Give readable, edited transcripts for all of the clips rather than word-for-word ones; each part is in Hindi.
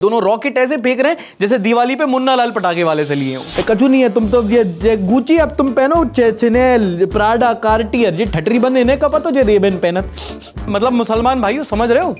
दोनों रॉकेट ऐसे फेंक रहे हैं जैसे दिवाली पे मुन्ना लाल पटाखे वाले से लिए हो। कछु नहीं है, तुम तो ये गुची अब तुम पहनो चैनेल प्राडा कार्टियर, ये ठटरी बंद इन्हें का पता जो रेबन पहनत। मतलब मुसलमान भाइयों समझ रहे हो,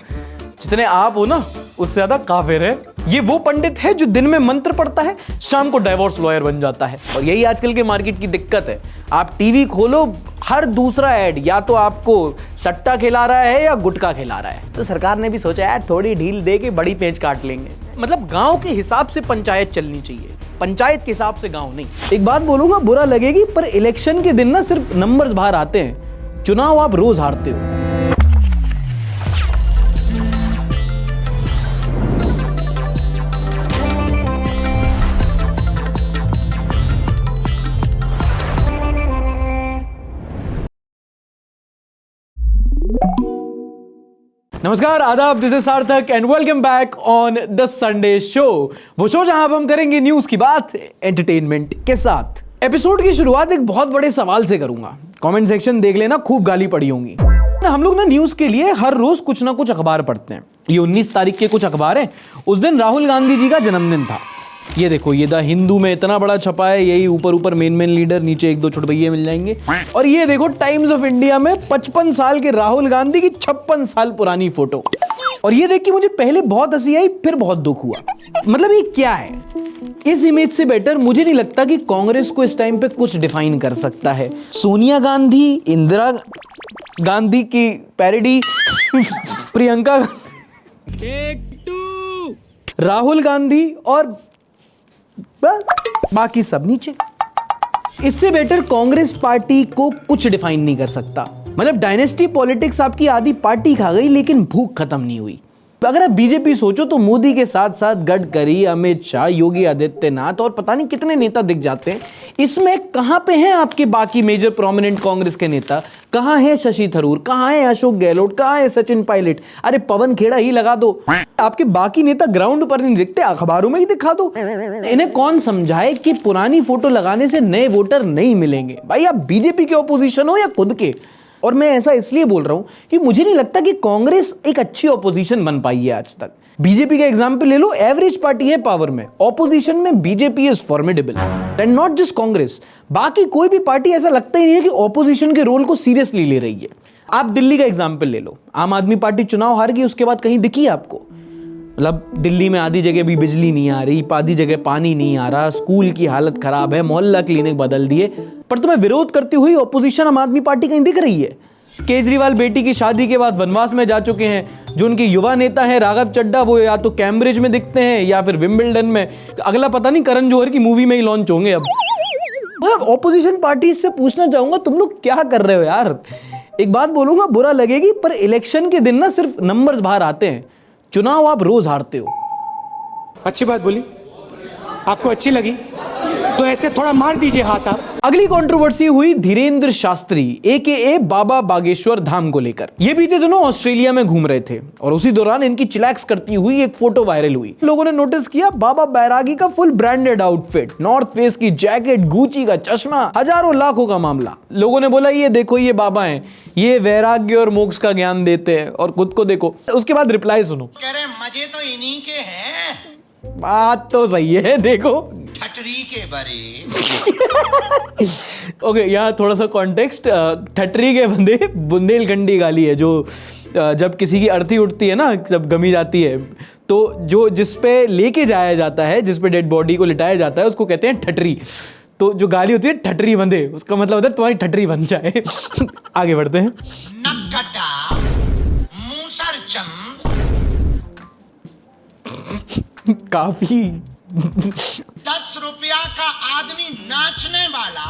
जितने आप हो ना उससे ज्यादा काफिर है। ये वो पंडित है जो दिन में मंत्र पढ़ता है, शाम को डाइवोर्स लॉयर बन जाता है। और यही आजकल के मार्केट की दिक्कत है। आप टीवी खोलो, हर दूसरा ऐड या तो आपको सट्टा खिला रहा है या गुटखा खिला रहा है। तो सरकार ने भी सोचा यार थोड़ी ढील दे के बड़ी पेंच काट लेंगे। मतलब गांव के हिसाब से पंचायत चलनी चाहिए, पंचायत के हिसाब से गांव नहीं। एक बात बोलूंगा, बुरा लगेगी, पर इलेक्शन के दिन ना सिर्फ नंबर्स बाहर आते हैं, चुनाव आप रोज हारते हो। नमस्कार, आदाब, दिस इज सार्थक and welcome back on the Sunday show. वो शो जहां अब हम करेंगे न्यूज की बात एंटरटेनमेंट के साथ। एपिसोड की शुरुआत एक बहुत बड़े सवाल से करूंगा। कमेंट सेक्शन देख लेना, खूब गाली पड़ी होंगी। हम लोग ना न्यूज के लिए हर रोज कुछ ना कुछ अखबार पढ़ते हैं। ये 19 तारीख के कुछ अखबार हैं। उस दिन राहुल गांधी जी का जन्मदिन था। ये देखो, ये द हिंदू में इतना बड़ा छपा है, यही ऊपर ऊपर मेन लीडर, नीचे एक दो छुटभैये मिल जाएंगे। और ये देखो टाइम्स ऑफ इंडिया में 55 साल के राहुल गांधी की 56 साल पुरानी फोटो। और ये देख के मुझे पहले बहुत हंसी आई, फिर बहुत दुख हुआ। मतलब ये क्या है? इस इमेज से बेटर मुझे नहीं लगता कि कांग्रेस को इस टाइम पे कुछ डिफाइन कर सकता है। सोनिया गांधी, इंदिरा गांधी की पैरोडी, प्रियंका, राहुल गांधी और बाकी सब नीचे। इससे बेटर कांग्रेस पार्टी को कुछ डिफाइन नहीं कर सकता। मतलब डायनेस्टी पॉलिटिक्स आपकी आधी पार्टी खा गई, लेकिन भूख खत्म नहीं हुई। अगर आप बीजेपी सोचो तो मोदी के साथ साथ गडकरी, अमित शाह, योगी आदित्यनाथ और पता नहीं कितने नेता दिख जाते हैं। इसमें कहां पे हैं आपके बाकी मेजर प्रोमिनेंट कांग्रेस के नेता? कहां है शशि थरूर, कहां है अशोक गहलोत, कहां है सचिन पायलट? अरे पवन खेड़ा ही लगा दो। आपके बाकी नेता ग्राउंड पर नहीं दिखते, अखबारों में ही दिखा दो। इन्हें कौन समझाए कि पुरानी फोटो लगाने से नए वोटर नहीं मिलेंगे? भाई आप बीजेपी के ऑपोजिशन हो या खुद के? और मैं ऐसा इसलिए बोल रहा हूं कि मुझे नहीं लगता कि कांग्रेस एक अच्छी ऑपोजिशन बन पाई है आज तक। बीजेपी का एग्जांपल ले लो, एवरेज पार्टी है पावर में, ऑपोजिशन में BJP is formidable and not just Congress. बाकी कोई भी पार्टी ऐसा लगता ही नहीं है कि ऑपोजिशन के रोल को सीरियसली ले रही है। आप दिल्ली का एग्जांपल ले लो, आम आदमी पार्टी चुनाव हार गई, उसके बाद कहीं दिखी आपको? मतलब दिल्ली में आधी जगह भी बिजली नहीं आ रही, आधी जगह पानी नहीं आ रहा, स्कूल की हालत खराब है, मोहल्ला क्लिनिक बदल दिए, पर तुम्हें विरोध करती हुई ऑपोजिशन आम आदमी पार्टी कहीं दिख रही है? केजरीवाल बेटी की शादी के बाद वनवास में जा चुके हैं। जो उनके युवा नेता हैं राघव चड्ढा, वो या तो कैम्ब्रिज में दिखते हैं या फिर विंबलडन में। अगला पता नहीं करण जौहर की मूवी में ही लॉन्च होंगे अब। ऑपोजिशन पार्टी से पूछना चाहूंगा, तुम लोग क्या कर रहे हो यार? एक बात बोलूंगा, बुरा लगेगी, पर इलेक्शन के दिन ना सिर्फ नंबर्स बाहर आते हैं, चुनाव आप रोज हारते हो। अच्छी बात बोली, आपको अच्छी लगी तो ऐसे थोड़ा मार दीजिए हाथ आप। अगली कंट्रोवर्सी हुई धीरेन्द्र शास्त्री AKA बाबा बागेश्वर धाम को लेकर। ये बीते दिनों ऑस्ट्रेलिया में घूम रहे थे और उसी दौरान इनकी चिलैक्स करती हुई एक फोटो वायरल हुई। लोगों ने नोटिस किया बाबा बैरागी का full branded outfit, north face की जैकेट, गुची का चश्मा, हजारों लाखों का मामला। लोगों ने बोला ये देखो ये बाबा हैं, ये वैराग्य और मोक्ष का ज्ञान देते हैं, और खुद को देखो। उसके बाद रिप्लाई सुनो, कह रहे मजे तो इन्हीं के हैं। बात तो सही है, देखो ठटरी के बरे। ओके, यहाँ थोड़ा सा कॉन्टेक्स्ट। ठटरी के बंदे बुंदेलखंडी गाली है, जो जब किसी की अर्थी उठती है ना, जब गमी जाती है, तो जो जिस पे लेके जाया जाता है, जिस पे डेड बॉडी को लिटाया जाता है, उसको कहते हैं ठटरी। तो जो गाली होती है ठटरी बंदे, उसका मतलब होता है तुम्हारी ठटरी बन जाए। आगे बढ़ते हैं। नक्कटा, मूसर चंद, काफी 10 रुपया का आदमी, नाचने वाला,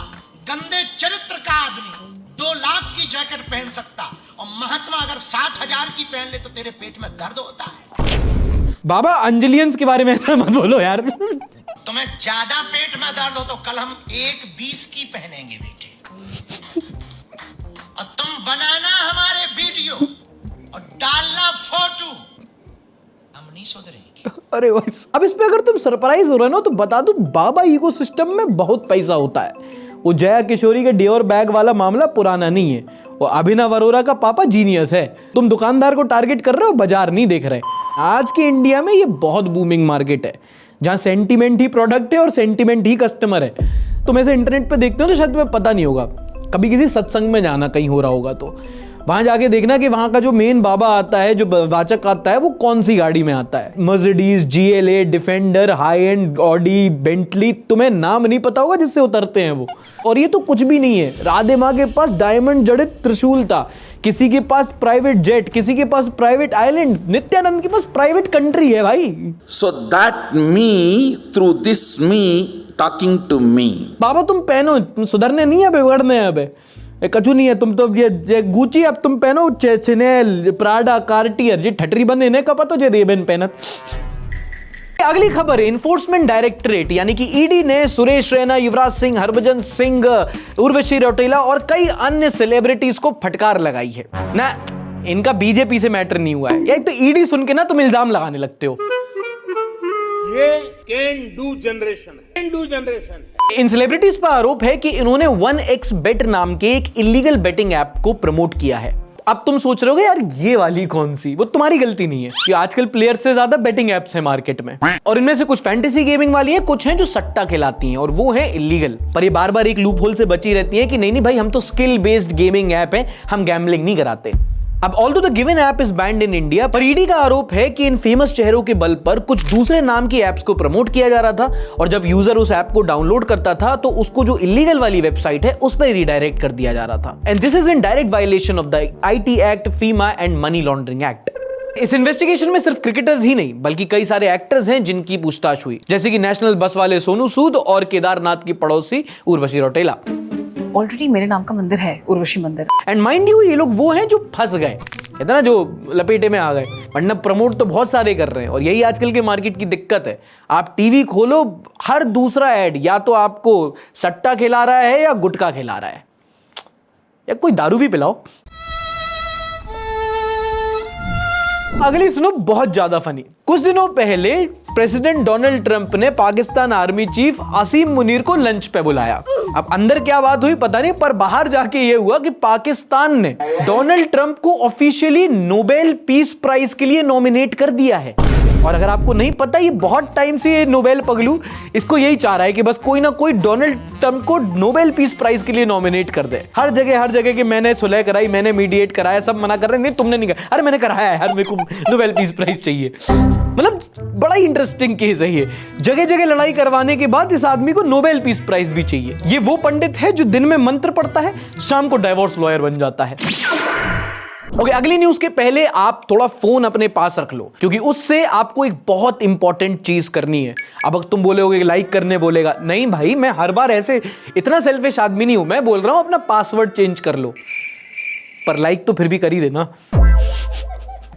गंदे चरित्र का आदमी 2 लाख की जैकेट पहन सकता, और महात्मा अगर 60,000 की पहन ले तो तेरे पेट में दर्द होता है। बाबा अंजलियंस के बारे में ऐसा मत बोलो यार। तुम्हें ज्यादा पेट में दर्द हो तो कल हम 1.20 की पहनेंगे बेटे, और तुम बनाना हमारे वीडियो और डालना फोटो, हम नहीं सुधरेंगे। अरे बस, अब इस पे अगर तुम सरप्राइज हो रहे हो ना, तो बता दो बाबा इकोसिस्टम में बहुत पैसा होता है। वो जया किशोरी के डियोर बैग वाला मामला पुराना नहीं है। और अभिनव अरोरा का पापा जीनियस है। तुम दुकानदार को टारगेट कर रहे हो, बाजार नहीं देख रहे। आज के इंडिया में ये बहुत बूमिंग मार्केट है जहां सेंटीमेंट ही प्रोडक्ट है और सेंटीमेंट ही कस्टमर है। तुम ऐसे इंटरनेट पे देखते हो तो शायद तुम्हें पता नहीं होगा, कभी किसी सत्संग में जाना कहीं हो रहा होगा तो वहां जाके देखना कि वहां का जो मेन बाबा आता है, जो वाचक आता है, वो कौन सी गाड़ी में आता है। Mercedes, GLA, defender, high and Audi, Bentley, तुम्हें नाम नहीं पता होगा जिससे उतरते हैं वो। और ये तो कुछ भी नहीं है। राधे माँ के पास डायमंड जड़ित त्रिशूल था, किसी के पास प्राइवेट जेट, किसी के पास प्राइवेट आइलैंड, नित्यानंद के पास प्राइवेट कंट्री है भाई। So that me, through this me, talking to me. बाबा तुम पहनो, तुम सुधरने नहीं है, बिगड़ने हैं। अब कछु नहीं है, तुम तो ये गुची अब तुम पहनो, चैनेल, प्राडा, कार्टियर, ये ठटरी बंद इन्हें का पता, जो रेबन पहनत। अगली खबर, इन्फोर्समेंट डायरेक्टरेट यानी कि ईडी ने सुरेश रैना, युवराज सिंह, हरभजन सिंह, उर्वशी रौटेला और कई अन्य सेलिब्रिटीज को फटकार लगाई है ना। इनका बीजेपी से मैटर नहीं हुआ है। एक तो ईडी सुन के ना तुम इल्जाम लगाने लगते हो। ये कैन डू जनरेशन है। इन सेलिब्रिटीज पर आरोप है कि इन्होंने 1xBet नाम के एक इलीगल बेटिंग ऐप को प्रमोट किया है। अब तुम सोच रहे होगे यार ये वाली कौन सी, वो तुम्हारी गलती नहीं है कि आजकल प्लेयर से ज्यादा बेटिंग एप्स हैं मार्केट में, और इनमें से कुछ फैंटेसी गेमिंग वाली हैं, कुछ हैं जो सट्टा खिलाती हैं और वो है इलीगल। पर ये बार बार एक लूप होल से बची रहती है कि नहीं भाई हम तो स्किल बेस्ड गेमिंग ऐप है, हम गैम्बलिंग नहीं कराते। अब although the given app is band in India, पर ईडी का आरोप है कि इन फेमस चेहरों के बल पर कुछ दूसरे नाम की ऐप्स को प्रमोट किया जा रहा था, और जब यूजर उस ऐप को डाउनलोड करता था तो उसको जो इलीगल वाली वेबसाइट है उस पर रिडायरेक्ट कर दिया जा रहा था। And this is in direct violation of the IT act, FEMA and money laundering act. इस इन्वेस्टिगेशन में सिर्फ क्रिकेटर्स ही नहीं बल्कि कई सारे एक्टर्स हैं जिनकी पूछताछ हुई, जैसे कि नेशनल बस वाले सोनू सूद और केदारनाथ की पड़ोसी उर्वशी रौटेला। ऑलरेडी मेरे नाम का मंदिर है, उर्वशी मंदिर। एंड माइंड यू ये लोग वो हैं जो फंस गए, कहते ना, जो लपेटे में आ गए, वरना प्रमोट तो बहुत सारे कर रहे हैं। और यही आजकल के मार्केट की दिक्कत है। आप टीवी खोलो, हर दूसरा ऐड या तो आपको सट्टा खिला रहा है या गुटखा खिला रहा है, या कोई दारू भी पिलाओ। अगली सुनो, बहुत ज्यादा फनी। कुछ दिनों पहले प्रेसिडेंट डोनाल्ड ट्रंप ने पाकिस्तान आर्मी चीफ आसिम मुनीर को लंच पे बुलाया। अब अंदर क्या बात हुई पता नहीं, पर बाहर जाके ये हुआ कि पाकिस्तान ने डोनाल्ड ट्रंप को ऑफिशियली नोबेल पीस प्राइज के लिए नॉमिनेट कर दिया है। और अगर आपको नहीं पता, ये बहुत टाइम से ये नोबेल पगलू इसको यही चाह रहा है कि बस कोई ना कोई डोनाल्ड ट्रंप को नोबेल पीस प्राइज के लिए नॉमिनेट कर दे। हर जगह कि मैंने सुलह कराई, मैंने मीडिएट कराया, सब मना कर रहे हैं, नहीं तुमने नहीं करा। अरे मैंने कराया है यार, मेरे को नोबेल पीस प्राइज चाहिए। मतलब बड़ा इंटरेस्टिंग केस है ये। जगह जगह लड़ाई करवाने के बाद इस आदमी को नोबेल पीस प्राइज भी चाहिए। ये वो पंडित है जो दिन में मंत्र पढ़ता है, शाम को डाइवोर्स लॉयर बन जाता है। ओके, अगली न्यूज के पहले आप थोड़ा फोन अपने पास रख लो, क्योंकि उससे आपको एक बहुत इंपॉर्टेंट चीज करनी है। अब तुम बोलोगे लाइक करने बोलेगा, नहीं भाई, मैं हर बार ऐसे इतना सेल्फिश आदमी नहीं हूं। मैं बोल रहा हूं अपना पासवर्ड चेंज कर लो, पर लाइक तो फिर भी कर ही देना।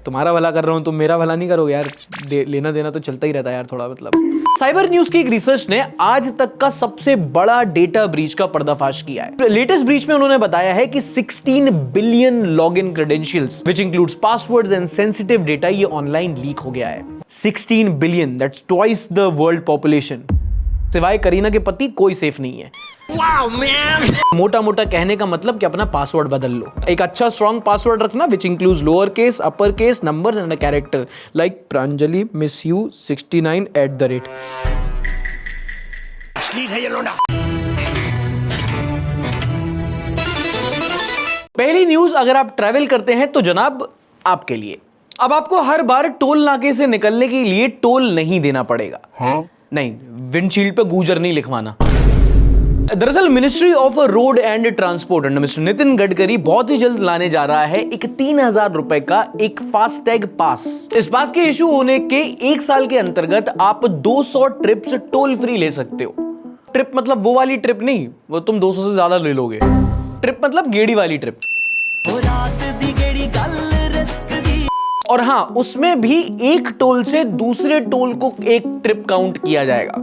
तुम्हारा भला कर रहा हूं, तुम मेरा भला नहीं करोगे यार। लेना देना तो चलता ही रहता है यार थोड़ा, मतलब। साइबर न्यूज की एक रिसर्च ने आज तक का सबसे बड़ा डेटा ब्रीच का पर्दाफाश किया है। लेटेस्ट ब्रीच में उन्होंने बताया है कि 16 billion login credentials which includes passwords and sensitive data, ये ऑनलाइन लीक हो गया है। 16 billion, that's twice the world population. सिवाय करीना के पति कोई सेफ नहीं है। मोटा मोटा कहने का मतलब कि अपना पासवर्ड बदल लो। एक अच्छा स्ट्रॉन्ग पासवर्ड रखना which includes lower case, upper case, numbers and a character like Pranjali miss you 69@। पहली न्यूज, अगर आप ट्रैवल करते हैं तो जनाब आपके लिए। अब आपको हर बार टोल नाके से निकलने के लिए टोल नहीं देना पड़ेगा। नहीं, विंडशील्ड पे गूजर नहीं लिखवाना। दरअसल ministry of road and transport under mister Nitin Gadkari बहुत ही जल्द लाने जा रहा है एक 3000 रुपए का एक फास्टैग पास। इस पास के इशू होने के 1 साल के अंतर्गत आप 200 ट्रिप्स टोल फ्री ले सकते हो। ट्रिप मतलब वो वाली ट्रिप नहीं, वो तुम 200 से ज्यादा ले लोगे। ट्रिप मतलब गेड़ी वाली ट्रिप। और हाँ, उसमें भी एक टोल से दूसरे टोल को एक ट्रिप काउंट किया जाएगा।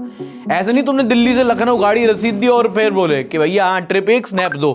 ऐसा नहीं तुमने दिल्ली से लखनऊ गाड़ी रसीद दी और फिर बोले कि भैया हाँ ट्रिप एक, स्नैप दो।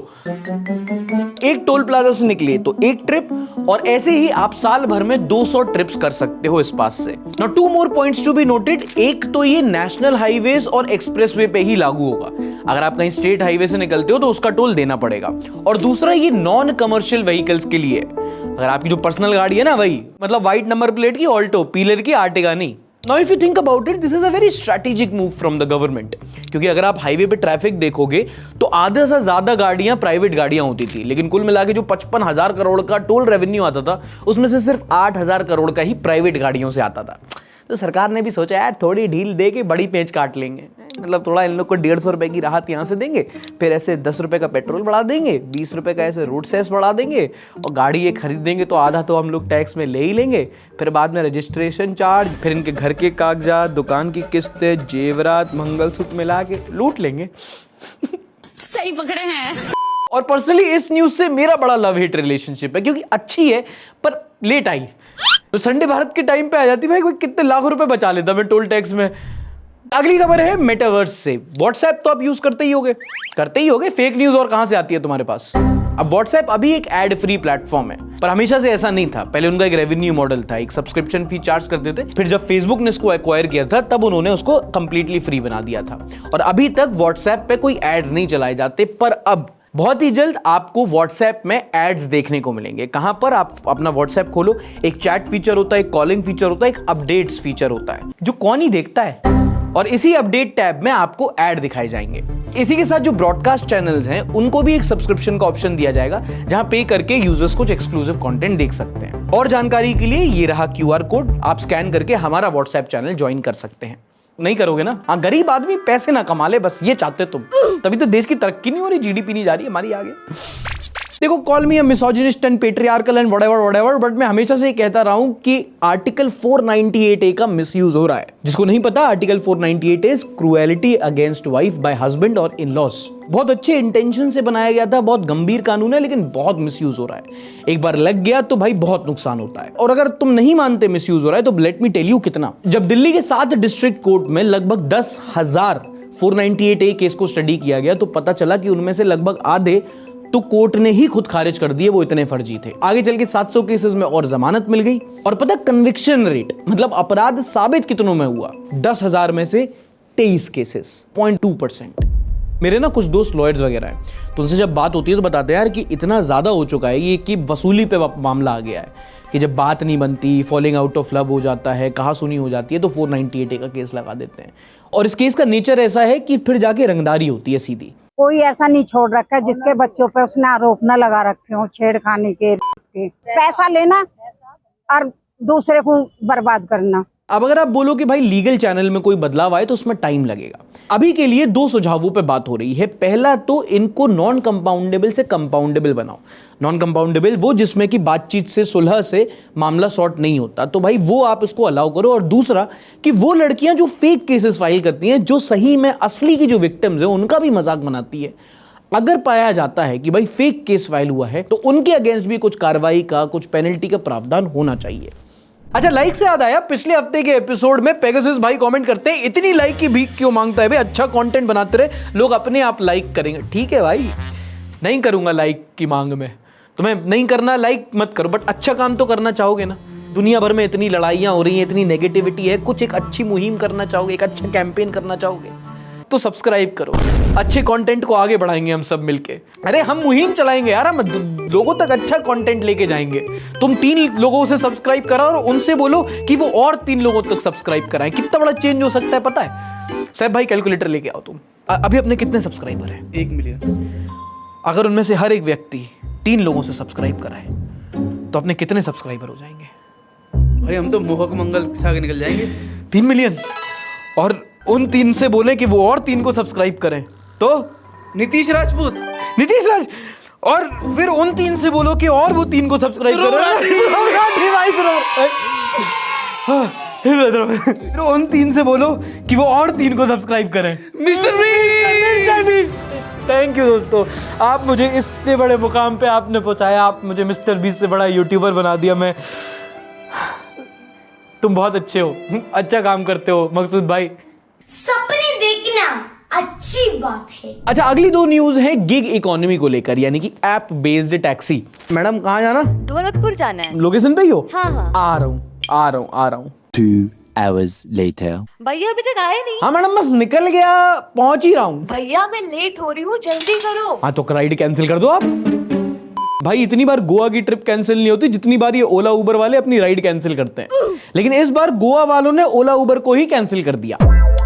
एक टोल प्लाजा से निकले तो एक ट्रिप, और ऐसे ही आप साल भर में 200 ट्रिप्स कर सकते हो इस पास से। Now 2 more points to be noted. एक तो ये नेशनल हाईवेज और एक्सप्रेसवे पे ही लागू होगा। अगर आप कहीं स्टेट हाईवे से निकलते हो तो उसका टोल देना पड़ेगा। और दूसरा, ये नॉन कमर्शियल व्हीकल्स के लिए है। अगर आपकी जो पर्सनल गाड़ी है ना, वही मतलब व्हाइट नंबर प्लेट की ऑल्टो, पीलर की आर्टिगा नहीं। Now if you think about it, this is a very strategic move from the government, क्योंकि अगर आप हाईवे पे ट्रैफिक देखोगे तो आधे से ज्यादा गाड़ियां प्राइवेट गाड़ियां होती थी, लेकिन कुल मिला के जो 55,000 करोड़ का टोल रेवेन्यू आता था उसमें से सिर्फ 8,000 करोड़ का ही प्राइवेट गाड़ियों से आता था। तो सरकार ने भी सोचा यार थोड़ी ढील दे के बड़ी पेंच काट लेंगे, मतलब थोड़ा इन लोग को 150 रुपए की राहत यहाँ से देंगे, फिर ऐसे 10 रुपए का पेट्रोल बढ़ा देंगे, 20 रुपए का ऐसे रोड सेस बढ़ा देंगे, और गाड़ी ये खरीदेंगे तो आधा तो हम लोग टैक्स में ले ही लेंगे, फिर बाद में रजिस्ट्रेशन चार्ज, फिर इनके घर के कागजात, दुकान की किस्तें, जेवरात, मंगलसूत्र मिला के लूट लेंगे। सही पकड़े हैं। और पर्सनली इस न्यूज से मेरा बड़ा लव हेट रिलेशनशिप है, क्योंकि अच्छी है पर लेट आई। तो संडे भारत के टाइम पे आ जाती, भाई कितने लाखों रुपए बचा लेता मैं टोल टैक्स में। अगली खबर है मेटावर्स से। व्हाट्सएप तो आप यूज करते ही होगे, फेक न्यूज और कहां से आती है तुम्हारे पास। अब व्हाट्सएप अभी एक एड फ्री प्लेटफॉर्म है, पर हमेशा से ऐसा नहीं था। पहले उनका एक रेवेन्यू मॉडल था, एक सब्सक्रिप्शन फी चार्ज करते थे, फिर जब फेसबुक ने इसको एक्वायर किया था तब उन्होंने उसको कंप्लीटली फ्री बना दिया था। और अभी तक व्हाट्सएप पे कोई एड्स नहीं चलाए जाते, पर अब बहुत ही जल्द आपको व्हाट्सएप में एड्स देखने को मिलेंगे। कहां पर? आप अपना व्हाट्सएप खोलो, एक चैट फीचर होता है, एक कॉलिंग फीचर होता है, एक अपडेट्स फीचर होता है, जो कौन ही देखता है। और इसी अपडेट टैब में आपको ऐड दिखाए जाएंगे। इसी के साथ जो ब्रॉडकास्ट चैनल्स हैं उनको भी एक सब्सक्रिप्शन का ऑप्शन दिया जाएगा, जहां पे करके यूजर्स कुछ एक्सक्लूसिव कंटेंट देख सकते हैं। और जानकारी के लिए ये रहा QR कोड, आप स्कैन करके हमारा व्हाट्सएप चैनल ज्वाइन कर सकते हैं। नहीं करोगे ना? हाँ, गरीब आदमी पैसे ना कमा ले, बस ये चाहते तुम, तभी तो देश की तरक्की नहीं हो रही, GDP नहीं जा रही हमारी आगे। देखो, call me a misogynist and patriarchal and whatever, but मैं हमेशा से कहता रहा हूं कि आर्टिकल 498A का मिसयूज हो रहा है। जिसको नहीं पता, article 498 is cruelty against wife bye husband और इन लॉस। बहुत अच्छे इंटेंशन से बनाया गया था, बहुत गंभीर कानून है, लेकिन बहुत मिसयूज हो रहा है। एक बार लग गया तो भाई बहुत नुकसान होता है। और अगर तुम नहीं मानते मिसयूज हो रहा है तो लेट मी टेल यू कितना। जब दिल्ली के 7 डिस्ट्रिक्ट कोर्ट में लगभग 10,000 498A केस को स्टडी किया गया तो पता चला कि उनमें से लगभग आधे तो कोर्ट ने ही खुद खारिज कर दिए, वो इतने फर्जी थे। आगे चल के 700 केसेस में और जमानत मिल गई। और पता कन्विक्शन रेट, मतलब अपराध साबित कितनों में हुआ? 10,000 में से 23 केसेस, 0.2%। मेरे ना कुछ दोस्त लॉयर्स वगैरह हैं, तो उनसे जब बात होती है तो बताते हैं यार कि इतना ज्यादा हो चुका है ये कि वसूली पे मामला आ गया है, कि जब बात नहीं बनती, फॉलिंग आउट ऑफ लव हो जाता है, कहा सुनी हो जाती है, तो 498A का केस लगा देते हैं। और इस केस का नेचर ऐसा है कि फिर जाके रंगदारी होती है सीधी। कोई ऐसा नहीं छोड़ रखा है जिसके बच्चों पे उसने आरोप न लगा रखे हो छेड़खानी के, पैसा लेना और दूसरे को बर्बाद करना। अब अगर आप बोलो कि भाई लीगल चैनल में कोई बदलाव आए तो उसमें टाइम लगेगा। अभी के लिए 2 सुझावों पे बात हो रही है। पहला तो इनको नॉन कंपाउंडेबल से कंपाउंडेबल बनाओ। नॉन कंपाउंडेबल वो जिसमें कि बातचीत से, सुलह से मामला सॉर्ट नहीं होता, तो भाई वो आप इसको अलाउ करो। और दूसरा कि वो लड़कियां जो फेक केसेस फाइल करती हैं, जो सही में असली की जो विक्टिम्स हैं उनका भी मजाक बनाती है, अगर पाया जाता है कि भाई फेक केस फाइल हुआ है तो उनके अगेंस्ट भी कुछ कार्रवाई का, कुछ पेनल्टी का प्रावधान होना चाहिए। अच्छा, लाइक से याद आया, पिछले हफ्ते के एपिसोड में पेगासस भाई कमेंट करते हैं, इतनी लाइक की भीख क्यों मांगता है भाई, अच्छा कंटेंट बनाते रहे, लोग अपने आप लाइक करेंगे। ठीक है भाई, नहीं करूंगा लाइक की मांग में, तुम्हें नहीं करना लाइक मत करो, बट अच्छा काम तो करना चाहोगे ना। दुनिया भर में इतनी लड़ाइयां हो रही हैं, इतनी नेगेटिविटी है, कुछ एक अच्छी मुहिम करना चाहोगे, एक अच्छा कैंपेन करना चाहोगे तो सब्सक्राइब करो। अच्छे कंटेंट को आगे बढ़ाएंगे हम सब मिलके। अरे हम मुहिम चलाएंगे यार, हम लोगों तक अच्छा कंटेंट लेके जाएंगे। तुम 3 लोगों से सब्सक्राइब कराओ और उनसे बोलो कि वो और 3 लोगों तक सब्सक्राइब कराएं। कितना बड़ा चेंज हो सकता है पता है? साहब भाई कैलकुलेटर लेके आओ तुम। अभी अपने कितने सब्सक्राइबर हैं? 1 मिलियन। अगर उनमें से हर एक व्यक्ति 3 लोगों से सब्सक्राइब कराए तो अपने कितने सब्सक्राइबर हो जाएंगे? भाई हम तो मोहक मंगल से आगे निकल जाएंगे। 3 मिलियन। और उन 3 से बोले कि वो और 3 को सब्सक्राइब करें तो नीतीश राजपूत। और फिर उन 3 से बोलो कि और वो 3 को सब्सक्राइब करें। फिर उन 3 से बोलो कि वो और 3 को सब्सक्राइब करें। Mister beast. थैंक यू दोस्तों, आप मुझे इतने बड़े मुकाम पे आपने पहुंचाया, आप मुझे मिस्टर बीस्ट से बड़ा यूट्यूबर बना दिया। मैं तुम बहुत अच्छे हो, अच्छा काम करते हो मकसूद भाई। सपने देखना अच्छी बात है। अच्छा, अगली दो न्यूज है गिग इकोनॉमी को लेकर, यानी कि ऐप बेस्ड टैक्सी। मैडम कहाँ जाना? दौलतपुर जाना है। लोकेशन पे ही हो? हाँ हाँ। आ रहा हूँ। 2 hours later. भैया अभी तक आए नहीं। हाँ मैडम, बस निकल गया, पहुंच ही रहा हूँ। भैया मैं लेट हो रही हूँ, जल्दी करो। हाँ तो राइड कैंसिल कर दो आप। भाई इतनी बार गोवा की ट्रिप कैंसिल नहीं होती जितनी बार ये ओला उबर वाले अपनी राइड कैंसिल करते हैं, लेकिन इस बार गोवा वालों ने ओला उबर को ही कैंसिल कर दिया।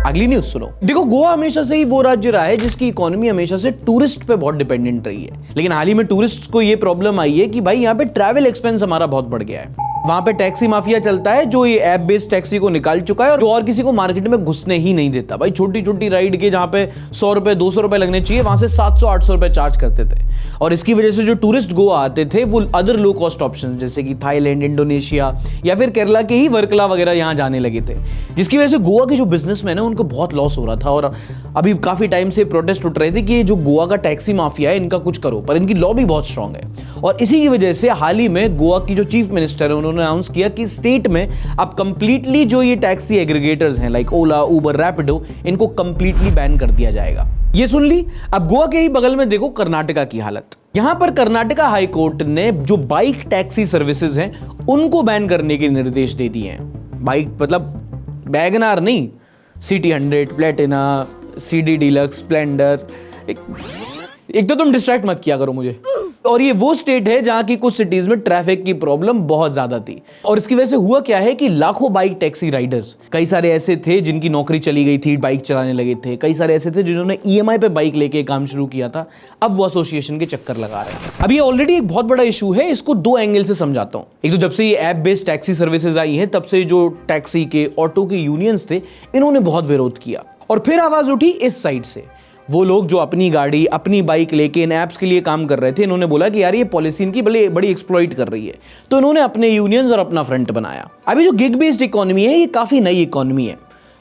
अगली न्यूज सुनो। देखो, गोवा हमेशा से ही वो राज्य रहा है जिसकी इकोनॉमी हमेशा से टूरिस्ट पे बहुत डिपेंडेंट रही है, लेकिन हाल ही में टूरिस्ट को ये प्रॉब्लम आई है कि भाई यहाँ पे ट्रैवल एक्सपेंस हमारा बहुत बढ़ गया है। वहां पे टैक्सी माफिया चलता है जो ये ऐप बेस्ड टैक्सी को निकाल चुका है और जो और किसी को मार्केट में घुसने ही नहीं देता। भाई छोटी छोटी राइड के जहां पे 100 रुपए 200 रुपए लगने चाहिए, वहां से 700-800 रुपए चार्ज करते थे, और इसकी वजह से जो टूरिस्ट गोवा आते थे वो अदर लो कॉस्ट ऑप्शन जैसे कि थाईलैंड, इंडोनेशिया या फिर केरला के ही वर्कला वगैरह यहाँ जाने लगे थे, जिसकी वजह से गोवा के जो बिजनेसमैन है उनको बहुत लॉस हो रहा था। और अभी काफी टाइम से प्रोटेस्ट उठ रहे थे कि ये जो गोवा का टैक्सी माफिया है इनका कुछ करो, पर इनकी लॉबी बहुत स्ट्रांग है। और इसी की वजह से हाल ही में गोवा की जो चीफ मिनिस्टर है उन्होंने अनाउंस किया कि स्टेट में अब कंप्लीटली जो ये टैक्सी एग्रीगेटर्स हैं लाइक ओला, उबर, रैपिडो, इनको कंप्लीटली बैन कर दिया जाएगा। ये सुन ली। अब गोवा के ही बगल में देखो कर्नाटका की हालत। यहां पर कर्नाटका हाई कोर्ट ने जो बाइक टैक्सी सर्विसेज हैं उनको बैन करने के निर्देश दे दिए हैं। बाइक मतलब वैगनआर नहीं, city 100, Platina, CD deluxe, Splendor. एक तो तुम डिस्ट्रैक्ट मत किया करो मुझे। और ये वो स्टेट है जहां की कुछ सिटीज में ट्रैफिक की प्रॉब्लम बहुत ज्यादा थी, और इसकी वजह से हुआ क्या है कि लाखों बाइक टैक्सी राइडर्स, कई सारे ऐसे थे जिनकी नौकरी चली गई थी, बाइक चलाने लगे थे, कई सारे ऐसे थे जिन्होंने ईएमआई पे बाइक लेके काम शुरू किया था, अब वो एसोसिएशन के चक्कर लगा रहे हैं। अब ये ऑलरेडी एक बहुत बड़ा इशू है, इसको दो एंगल से समझाता हूं। एक तो जब से ये app based taxi services I हैं तब से जो टैक्सी के, ऑटो के यूनियंस थे इन्होंने बहुत विरोध किया, और फिर आवाज उठी इस साइड से। वो लोग जो अपनी गाड़ी, अपनी बाइक लेके इन ऐप्स के लिए काम कर रहे थे, इन्होंने बोला कि यार ये पॉलिसी इनकी बड़ी एक्सप्लॉइट कर रही है, तो इन्होंने अपने यूनियंस और अपना फ्रंट बनाया। अभी जो गिग बेस्ड इकोनॉमी है ये काफी नई इकोनॉमी है।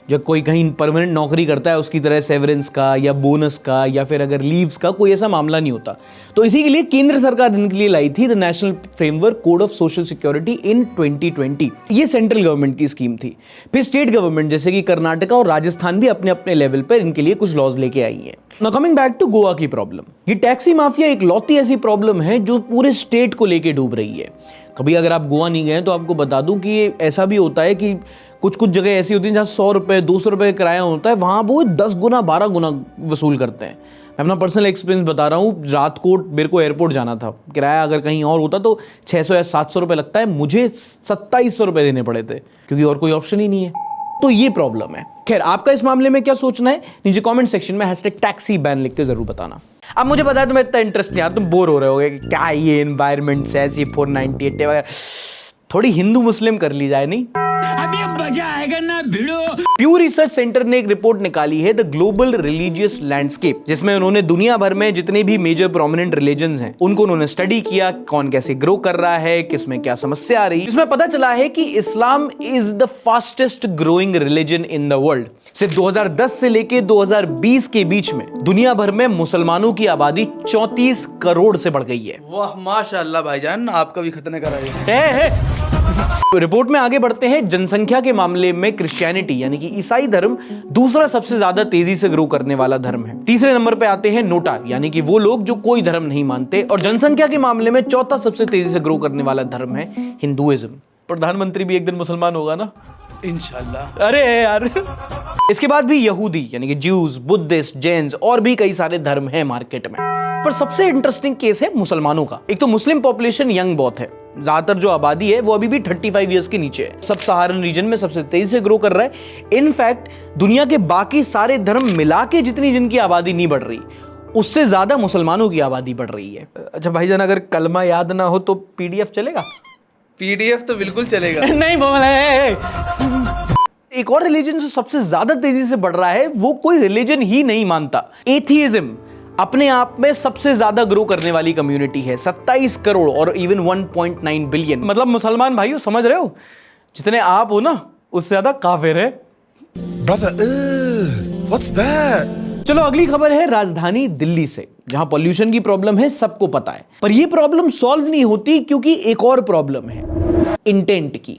जब कोई कहीं परमानेंट नौकरी करता है उसकी तरह सेवरेंस का या बोनस का या फिर अगर लीव्स का कोई ऐसा मामला नहीं होता, तो इसी के लिए केंद्र सरकार इनके लिए लाई थी the national framework code of social security in 2020। ये सेंट्रल गवर्नमेंट की स्कीम थी। फिर स्टेट गवर्नमेंट जैसे कि कर्नाटका और राजस्थान भी अपने अपने लेवल पर इनके लिए कुछ लॉज लेके आई है। Now coming back to Goa की प्रॉब्लम, ये टैक्सी माफिया एक लौती ऐसी प्रॉब्लम है जो पूरे स्टेट को लेके डूब रही है। कभी अगर आप गोवा नहीं गए तो आपको बता दूं कि ये ऐसा भी होता है कि कुछ जगह ऐसी होती है जहाँ 100 रुपए 200 रुपए किराया होता है, वहां वो 10 गुना 12 गुना वसूल करते हैं। मैं अपना पर्सनल एक्सपीरियंस बता रहा हूँ। रात को मेरे को एयरपोर्ट जाना था, किराया अगर कहीं और होता तो 600 या 700 रुपए लगता है, मुझे 2700 रुपए देने पड़े थे क्योंकि और कोई ऑप्शन ही नहीं है। तो ये प्रॉब्लम है। खैर, आपका इस मामले में क्या सोचना है नीचे कमेंट सेक्शन में #टैक्सी बैन लिख के जरूर बताना। अब मुझे पता है तुम्हें इतना इंटरेस्ट नहीं आता, तुम बोर हो रहे होगे कि क्या ये एनवायरमेंट से ऐसी 498 वगैरह, थोड़ी हिंदू मुस्लिम कर ली जाए। नहीं, अभी मजा आएगा ना भिड़ो। प्यू रिसर्च सेंटर ने एक रिपोर्ट निकाली है द ग्लोबल रिलीजियस लैंडस्केप, जिसमें उन्होंने दुनिया भर में जितने भी मेजर प्रोमिनेंट रिलीजन्स हैं उनको उन्होंने स्टडी किया, कौन कैसे ग्रो कर रहा है, किसमें क्या समस्या आ रही है। इसमें पता चला है कि Islam is the fastest growing religion in the world. सिर्फ 2010 से लेके 2020 के बीच में दुनिया भर में मुसलमानों की आबादी 34 करोड़ से बढ़ गई है। वाह माशाल्लाह भाईजान, आपका भी खतने करा है। रिपोर्ट में आगे बढ़ते हैं। जनसंख्या के मामले में क्रिश्चियनिटी यानी कि ईसाई धर्म दूसरा सबसे ज्यादा तेजी से ग्रो करने वाला धर्म है। तीसरे नंबर पे आते हैं नोटा यानी कि वो लोग जो कोई धर्म नहीं मानते, और जनसंख्या के मामले में चौथा सबसे तेजी से ग्रो करने वाला धर्म है हिंदुइज्म। प्रधानमंत्री भी एक दिन मुसलमान होगा ना, इंशाल्लाह। अरे यार। इसके बाद भी यहूदी यानी कि ज्यूज, बुद्धिस्ट, जैन्स और भी कई सारे धर्म हैं मार्केट में। पर सबसे इंटरेस्टिंग केस है मुसलमानों का। एक तो मुस्लिम पॉपुलेशन यंग बहुत है, ज्यादातर जो आबादी है वो अभी भी 35 इयर्स के नीचे है। सब सहारन रीजन में सबसे तेजी से ग्रो कर रहा है। इनफैक्ट दुनिया के बाकी सारे धर्म मिला के जितनी जिनकी आबादी नहीं बढ़ रही, उससे ज्यादा मुसलमानों की आबादी बढ़ रही है। अच्छा भाईजान, अगर कलमा याद ना हो तो पीडीएफ चलेगा? पीडीएफ तो बिल्कुल चलेगा। नहीं बोल है। एक और रिलीजन जो सबसे ज्यादा तेजी से बढ़ रहा है वो कोई रिलीजन ही नहीं मानता, एथियज्म अपने आप में सबसे ज्यादा ग्रो करने वाली कम्युनिटी है। 27 करोड़ और इवन 1.9 बिलियन। मतलब मुसलमान भाइयों समझ रहे हो, जितने आप हो ना उससे ज्यादा काफिर है। Brother, what's that? चलो अगली खबर है राजधानी दिल्ली से, जहां पॉल्यूशन की प्रॉब्लम है, सबको पता है। पर यह प्रॉब्लम सॉल्व नहीं होती क्योंकि एक और प्रॉब्लम है इंटेंट की।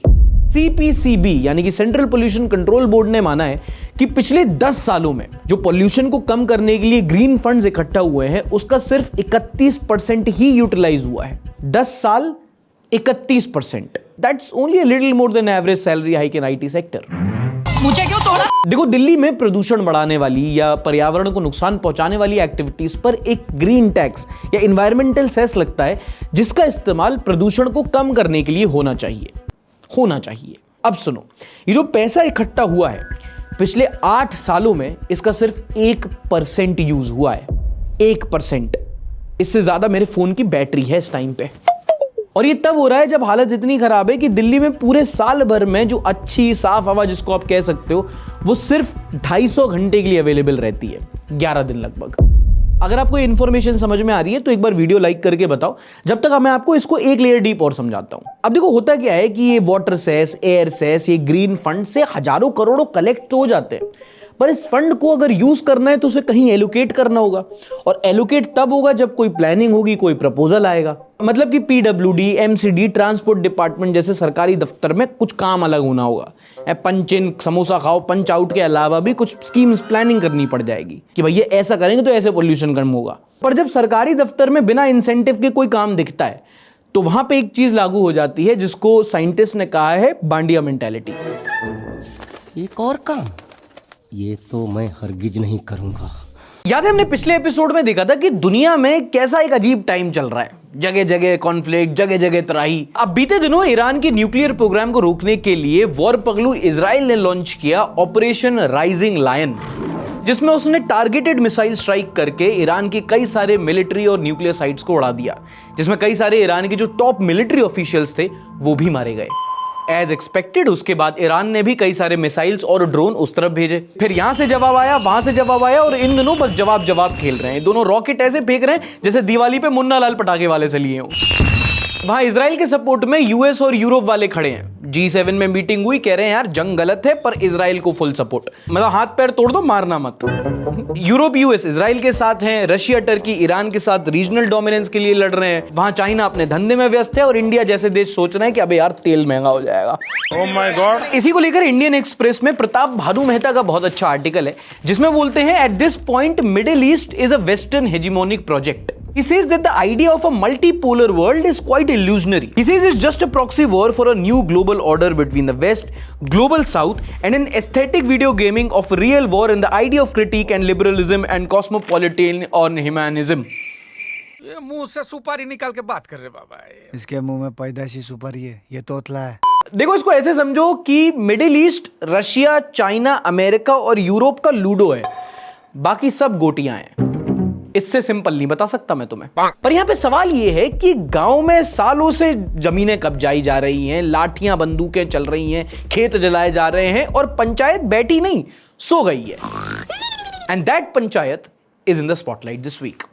CPCB यानी कि सेंट्रल पोल्यूशन कंट्रोल बोर्ड ने माना है कि पिछले 10 सालों में जो पोल्यूशन को कम करने के लिए ग्रीन फंड्स इकट्ठा हुए हैं उसका सिर्फ 31% ही यूटिलाइज हुआ है। 10 साल 31%, that's only a little more than average salary hike in IT sector. मुझे क्यों तोड़ा? देखो, दिल्ली में प्रदूषण बढ़ाने वाली या पर्यावरण को नुकसान पहुंचाने वाली एक्टिविटीज पर एक ग्रीन टैक्स या एनवायरमेंटल सेस लगता है जिसका इस्तेमाल प्रदूषण को कम करने के लिए होना चाहिए। अब सुनो, ये जो पैसा इकट्ठा हुआ है पिछले 8 सालों में इसका सिर्फ 1% यूज हुआ है। 1%। इससे ज्यादा मेरे फोन की बैटरी है इस टाइम पे। और ये तब हो रहा है जब हालत इतनी खराब है कि दिल्ली में पूरे साल भर में जो अच्छी साफ हवा जिसको आप कह सकते हो वो सिर्फ 250 घंटे के लिए अवेलेबल रहती है, 11 दिन लगभग। अगर आपको ये इंफॉर्मेशन समझ में आ रही है तो एक बार वीडियो लाइक करके बताओ, जब तक मैं आपको इसको एक लेयर डीप और समझाता हूं। अब देखो, होता क्या है कि ये वाटर सेस, एयर सेस, ये ग्रीन फंड से हजारों करोड़ों कलेक्ट हो जाते हैं, पर इस फंड को अगर यूज करना है तो उसे कहीं एलोकेट करना होगा, और एलोकेट तब होगा जब कोई प्लानिंग होगी, कोई प्रपोजल आएगा। मतलब कि PWD, MCD, ट्रांसपोर्ट डिपार्टमेंट जैसे सरकारी दफ्तर में कुछ काम अलग होना होगा। पंच इन, समोसा खाओ, पंच आउट के अलावा भी कुछ स्कीम्स प्लानिंग करनी पड़ जाएगी कि भाई ये ऐसा करेंगे तो ऐसे पोल्यूशन कम होगा। पर जब सरकारी दफ्तर में बिना इंसेंटिव के कोई काम दिखता है तो वहां पे एक चीज लागू हो जाती है जिसको साइंटिस्ट ने कहा है बांडिया मेंटालिटी। एक और काम, ये तो मैं हरगिज नहीं करूंगा। याद है हमने पिछले एपिसोड में देखा था कि दुनिया में कैसा एक अजीब टाइम चल रहा है, जगह जगह कॉन्फ्लिक्ट, जगह जगह तराही। अब बीते दिनों ईरान के न्यूक्लियर प्रोग्राम को रोकने के लिए वॉर पगलू इजराइल ने लॉन्च किया ऑपरेशन राइजिंग लायन, जिसमें उसने टारगेटेड मिसाइल स्ट्राइक करके ईरान के कई सारे मिलिट्री और न्यूक्लियर साइट्स को उड़ा दिया, जिसमें कई सारे ईरान के जो टॉप मिलिट्री ऑफिशियल्स थे वो भी मारे गए। एज एक्सपेक्टेड उसके बाद ईरान ने भी कई सारे मिसाइल्स और ड्रोन उस तरफ भेजे, फिर यहां से जवाब आया, वहां से जवाब आया, और इन दिनों बस जवाब खेल रहे हैं। दोनों रॉकेट ऐसे फेंक रहे हैं जैसे दिवाली पे मुन्ना लाल पटाखे वाले से लिए हो। वहां इजराइल के सपोर्ट में यूएस और यूरोप वाले खड़े हैं। G7 में मीटिंग हुई, कह रहे हैं यार जंग गलत है पर इजराइल को फुल सपोर्ट, मतलब हाथ पैर तोड़ दो, मारना मत। यूरोप यूएस इजराइल के साथ हैं, रशिया टर्की ईरान के साथ रीजनल डोमिनेंस के लिए लड़ रहे हैं, वहां चाइना अपने धंधे में व्यस्त है, और इंडिया जैसे देश सोच रहे हैं कि अबे यार तेल महंगा हो जाएगा। Oh my God. इसी को लेकर इंडियन एक्सप्रेस में प्रताप भानु मेहता का बहुत अच्छा आर्टिकल है जिसमें बोलते हैं at this point Middle East is a western hegemonic project. He says that the idea of a multipolar world is quite illusionary. He says it's just a proxy war for a new global order between the West, global South, and an aesthetic video gaming of real war in the idea of critique and liberalism and cosmopolitan और humanism. ये मुंह से सुपारी निकाल के बात कर रहे बाबा। इसके मुंह में पैदाशी सुपारी है, ये तोतला है। देखो, इसको ऐसे समझो कि middle east Russia, China, America और यूरोप का लूडो है, बाकी सब गोटियां हैं। इससे सिंपल नहीं बता सकता मैं तुम्हें। पर यहां पे सवाल यह है कि गांव में सालों से जमीनें कब्जाई जा रही हैं, लाठियां बंदूकें चल रही हैं, खेत जलाए जा रहे हैं, और पंचायत बैठी नहीं सो गई है। And that panchayat is in the spotlight this week.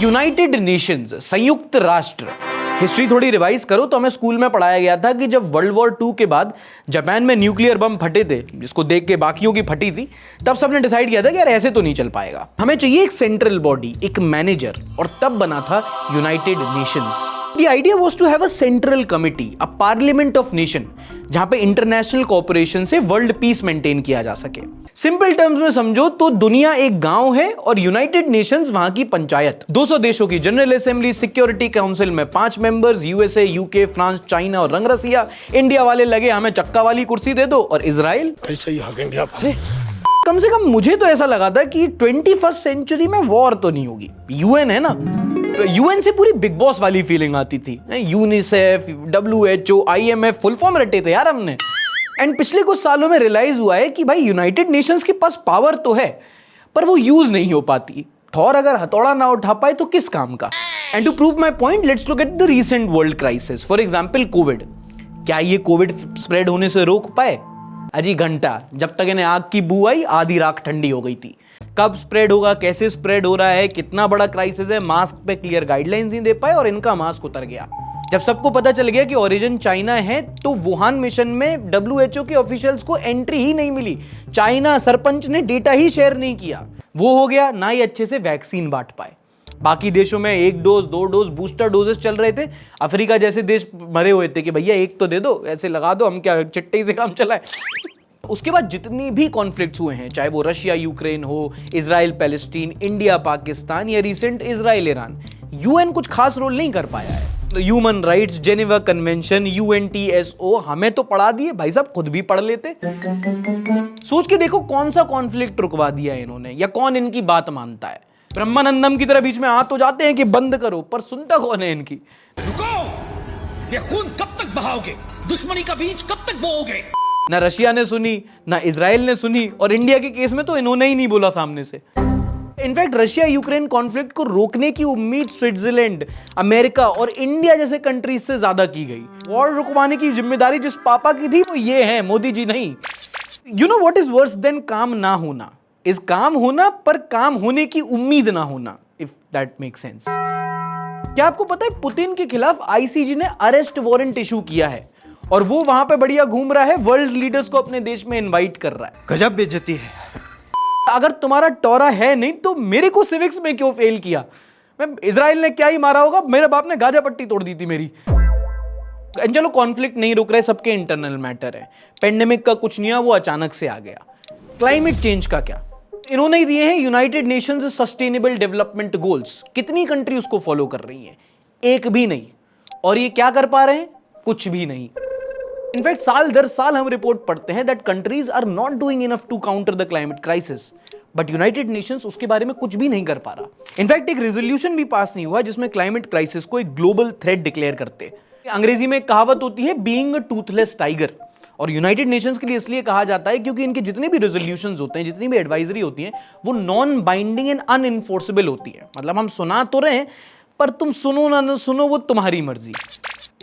United Nations, संयुक्त राष्ट्र। हिस्ट्री थोड़ी रिवाइज करो तो हमें स्कूल में पढ़ाया गया था कि जब वर्ल्ड वॉर 2 के बाद जापान में न्यूक्लियर बम फटे थे, जिसको देख के बाकियों की फटी थी, तब सबने डिसाइड किया था कि यार ऐसे तो नहीं चल पाएगा, हमें चाहिए एक सेंट्रल बॉडी, एक मैनेजर, और तब बना था United Nations. The idea was to have a central committee, a parliament of nation, जहां पे इंटरनेशनल कोऑपरेशन से वर्ल्ड पीस मेंटेन किया जा सके। सिंपल टर्म्स में समझो तो दुनिया एक गांव है और यूनाइटेड नेशंस वहां की पंचायत। 200 देशों की जनरल असेंबली, सिक्योरिटी काउंसिल में 5 members, USA, UK, France, China और रंगरसिया। इंडिया वाले लगे हमें चक्का वाली कुर्सी दे दो, और इजराइल कम से कम मुझे तो ऐसा लगा था कि 21st सेंचुरी में वॉर तो नहीं होगी, यूएन है ना, यूएन से पूरी बिग बॉस वाली फीलिंग आती थी। UNICEF, WHO, IMF full form रटे थे यार हमने। एंड पिछले कुछ सालों में रियलाइज हुआ है कि भाई यूनाइटेड नेशंस के पास पावर तो है पर वो यूज नहीं हो पाती। थॉर अगर हथौड़ा ना उठा पाए तो किस काम का। And to prove my point, let's look at the recent world crisis. For example Covid. क्या ये कोविड स्प्रेड होने से रोक पाए? अजी घंटा, जब तक इन्हें आग की बू आई आधी राख ठंडी हो गई थी। कब स्प्रेड होगा, कैसे स्प्रेड हो रहा है, कितना बड़ा क्राइसिस है, मास्क पे क्लियर गाइडलाइंस नहीं दे पाए और इनका मास्क उतर गया। जब सबको पता चल गया कि ओरिजिन चाइना है तो वुहान मिशन में WHO के ऑफिशियल्स को एंट्री ही नहीं मिली। चाइना सरपंच ने डेटा ही शेयर नहीं किया। वो हो गया, ना ही अच्छे से वैक्सीन बांट पाए। बाकी देशों में 1 डोज 2 डोज बूस्टर डोजेस चल रहे थे। अफ्रीका जैसे देश मरे हुए थे कि भैया एक तो दे दो, ऐसे लगा दो, हम क्या चिट्टे से काम चलाए। उसके बाद जितनी भी कॉन्फ्लिक्ट्स हुए हैं, चाहे वो रशिया यूक्रेन हो, इजराइल पैलेस्टीन, इंडिया पाकिस्तान या रिसेंट इजराइल ईरान, यूएन कुछ खास रोल नहीं कर पाया है। Human rights, Geneva convention, UNTSO हमें तो पढ़ा दिए, भाई साहब खुद भी पढ़ लेते। सोच के देखो कौन सा कॉन्फ्लिक्ट रुकवा दिया है इन्होंने, या कौन इनकी बात मानता है। ब्रह्मानंदम की तरह बीच में आ तो जाते हैं कि बंद करो, पर सुनता कौन है इनकी। रुको, ये खून कब तक बहाओगे? दुश्मनी का बीज कब तक बोओगे? ना रशिया ने सुनी, ना इजराइल ने सुनी, और इंडिया के केस में तो इन्होंने ही नहीं बोला सामने से। इनफैक्ट रशिया यूक्रेन कॉन्फ्लिक्ट को रोकने की उम्मीद स्विट्जरलैंड, अमेरिका और इंडिया जैसे कंट्रीज से ज्यादा की गई। वॉर रुकवाने की जिम्मेदारी जिस पापा की थी वो ये है, मोदी जी नहीं। You know what is worse than काम ना होना? इस काम होना पर काम होने की उम्मीद ना होना, इफ दैट मेक सेंस। क्या आपको पता है पुतिन के खिलाफ ICJ ने अरेस्ट वारंट इशू किया है, और वो वहां पे बढ़िया घूम रहा है, वर्ल्ड लीडर्स को अपने देश में इनवाइट कर रहा है। गजब बेइज्जती है। अगर तुम्हारा टोरा है नहीं तो मेरे को सिविक्स में क्यों फेल किया? मैं इजराइल ने क्या ही मारा होगा, मेरे बाप ने गाजा पट्टी तोड़ दी थी मेरी। चलो कॉन्फ्लिक्ट नहीं रुक रहे, सबके इंटरनल मैटर है। पेंडेमिक का कुछ नहीं हुआ, वो अचानक से आ गया। क्लाइमेट चेंज का क्या? इन्होंने ही दिए हैं United Nations sustainable development goals. कितनी कंट्री उसको फॉलो कर रही हैं? एक भी नहीं। और ये क्या कर पा रहे हैं? कुछ भी नहीं। इनफैक्ट साल दर साल हम रिपोर्ट पढ़ते हैं that countries are not doing enough to counter the climate crisis, but United Nations उसके बारे में कुछ भी नहीं कर पा रहा। इनफैक्ट एक रेजोल्यूशन भी पास नहीं हुआ जिसमें क्लाइमेट क्राइसिस को एक ग्लोबल थ्रेट डिक्लेयर करते। अंग्रेजी में एक कहावत होती है, बीइंग अ टूथलेस टाइगर, और यूनाइटेड नेशंस के लिए इसलिए कहा जाता है क्योंकि इनके जितने भी रेजोल्यूशंस होते हैं, जितनी भी एडवाइजरी होती हैं, वो नॉन बाइंडिंग एंड अनइन्फोर्सेबल होती है। मतलब हम सुना तो रहे हैं, पर तुम सुनो ना सुनो वो तुम्हारी मर्जी।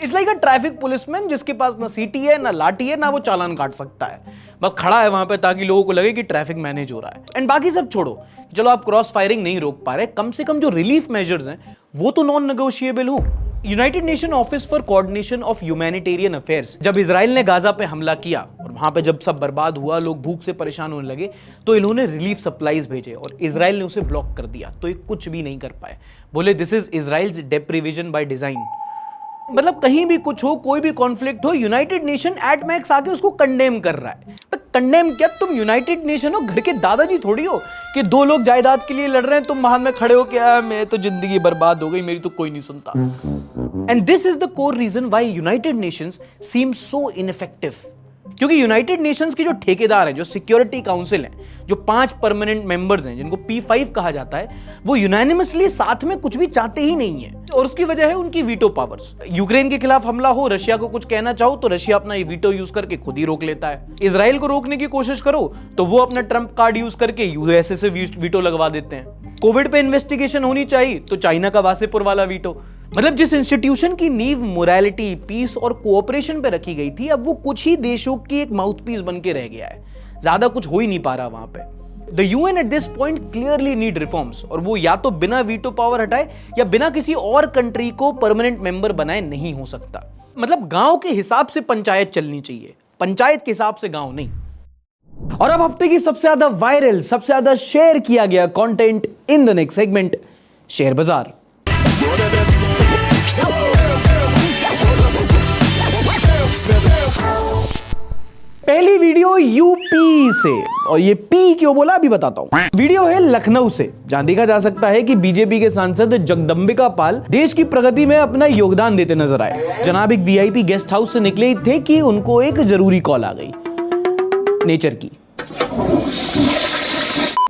It's like a traffic policeman जिसके पास ना सीटी है, ना लाठी है, ना वो चालान काट सकता है, बस खड़ा है वहां पे ताकि लोगों को लगे कि ट्रैफिक मैनेज हो रहा है। एंड बाकी सब छोड़ो, चलो आप क्रॉस फायरिंग नहीं रोक पा रहे, कम से कम जो रिलीफ मेजर्स हैं वो तो नॉन नेगोशिएबल हो। United nation office for coordination of humanitarian affairs, जब इजराइल ने गाजा पे हमला किया और वहां पे जब सब बर्बाद हुआ, लोग भूख से परेशान होने लगे, तो इन्होंने रिलीफ सप्लाईज भेजे और इजराइल ने उसे ब्लॉक कर दिया, तो ये कुछ भी नहीं कर पाए। बोले this is Israel's deprivation by design. मतलब कहीं भी कुछ हो, कोई भी कॉन्फ्लिक्ट हो, यूनाइटेड नेशन एट मैक्स आके उसको कंडेम कर रहा है। पर कंडेम क्या, तुम यूनाइटेड नेशन हो, घर के दादाजी थोड़ी हो कि 2 लोग जायदाद के लिए लड़ रहे हैं, तुम वहां में खड़े हो क्या मैं तो जिंदगी बर्बाद हो गई, मेरी तो कोई नहीं सुनता। And this is the core reason why United Nations seem so ineffective. क्योंकि यूनाइटेड नेशंस के जो ठेकेदार हैं, जो सिक्योरिटी काउंसिल हैं, जो 5 परमानेंट मेंबर्स हैं जिनको P5 कहा जाता है, वो यूनानिमसली साथ में कुछ भी चाहते ही नहीं है, और उसकी वजह है उनकी वीटो पावर्स। यूक्रेन के खिलाफ हमला हो, रशिया को कुछ कहना चाहो तो रशिया अपना ये वीटो यूज करके खुद ही रोक लेता है। इजराइल को रोकने की कोशिश करो तो वो अपना ट्रंप कार्ड यूज करके USA से वीटो लगवा देते हैं। कोविड पे इन्वेस्टिगेशन होनी चाहिए तो चाइना का वासेपुर वाला वीटो। मतलब जिस इंस्टीट्यूशन की नींव मोरालिटी, पीस और कोऑपरेशन पे रखी गई थी, अब वो कुछ ही देशों की एक माउथपीस बन के रह गया है। ज्यादा कुछ हो ही नहीं पा रहा वहां पे। The UN eight this point clearly need reforms, और वो या तो बिना वीटो पावर हटाए या बिना किसी और कंट्री को परमानेंट मेंबर बनाए नहीं हो सकता। मतलब गांव के हिसाब से पंचायत चलनी चाहिए, पंचायत के हिसाब से गांव नहीं। और अब हफ्ते की सबसे ज्यादा वायरल, सबसे ज्यादा शेयर किया गया content in the next segment, share बाजार। पहली वीडियो यूपी से, और ये पी क्यों बोला अभी बताता हूं। वीडियो है लखनऊ से, जहां देखा जा सकता है कि बीजेपी के सांसद जगदंबिका पाल देश की प्रगति में अपना योगदान देते नजर आए। जनाब एक VIP गेस्ट हाउस से निकले थे कि उनको एक जरूरी कॉल आ गई नेचर की।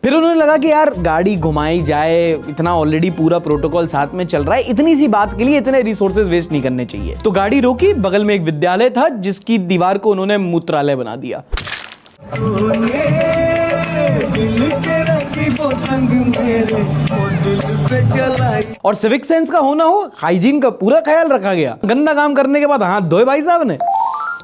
फिर उन्होंने लगा कि यार गाड़ी घुमाई जाए, इतना ऑलरेडी पूरा प्रोटोकॉल साथ में चल रहा है, इतनी सी बात के लिए इतने रिसोर्सेज वेस्ट नहीं करने चाहिए। तो गाड़ी रोकी, बगल में एक विद्यालय था जिसकी दीवार को उन्होंने मूत्रालय बना दिया। और सिविक सेंस का होना हो, हाइजीन का पूरा ख्याल रखा गया। गंदा काम करने के बाद हाथ धोए भाई साहब ने।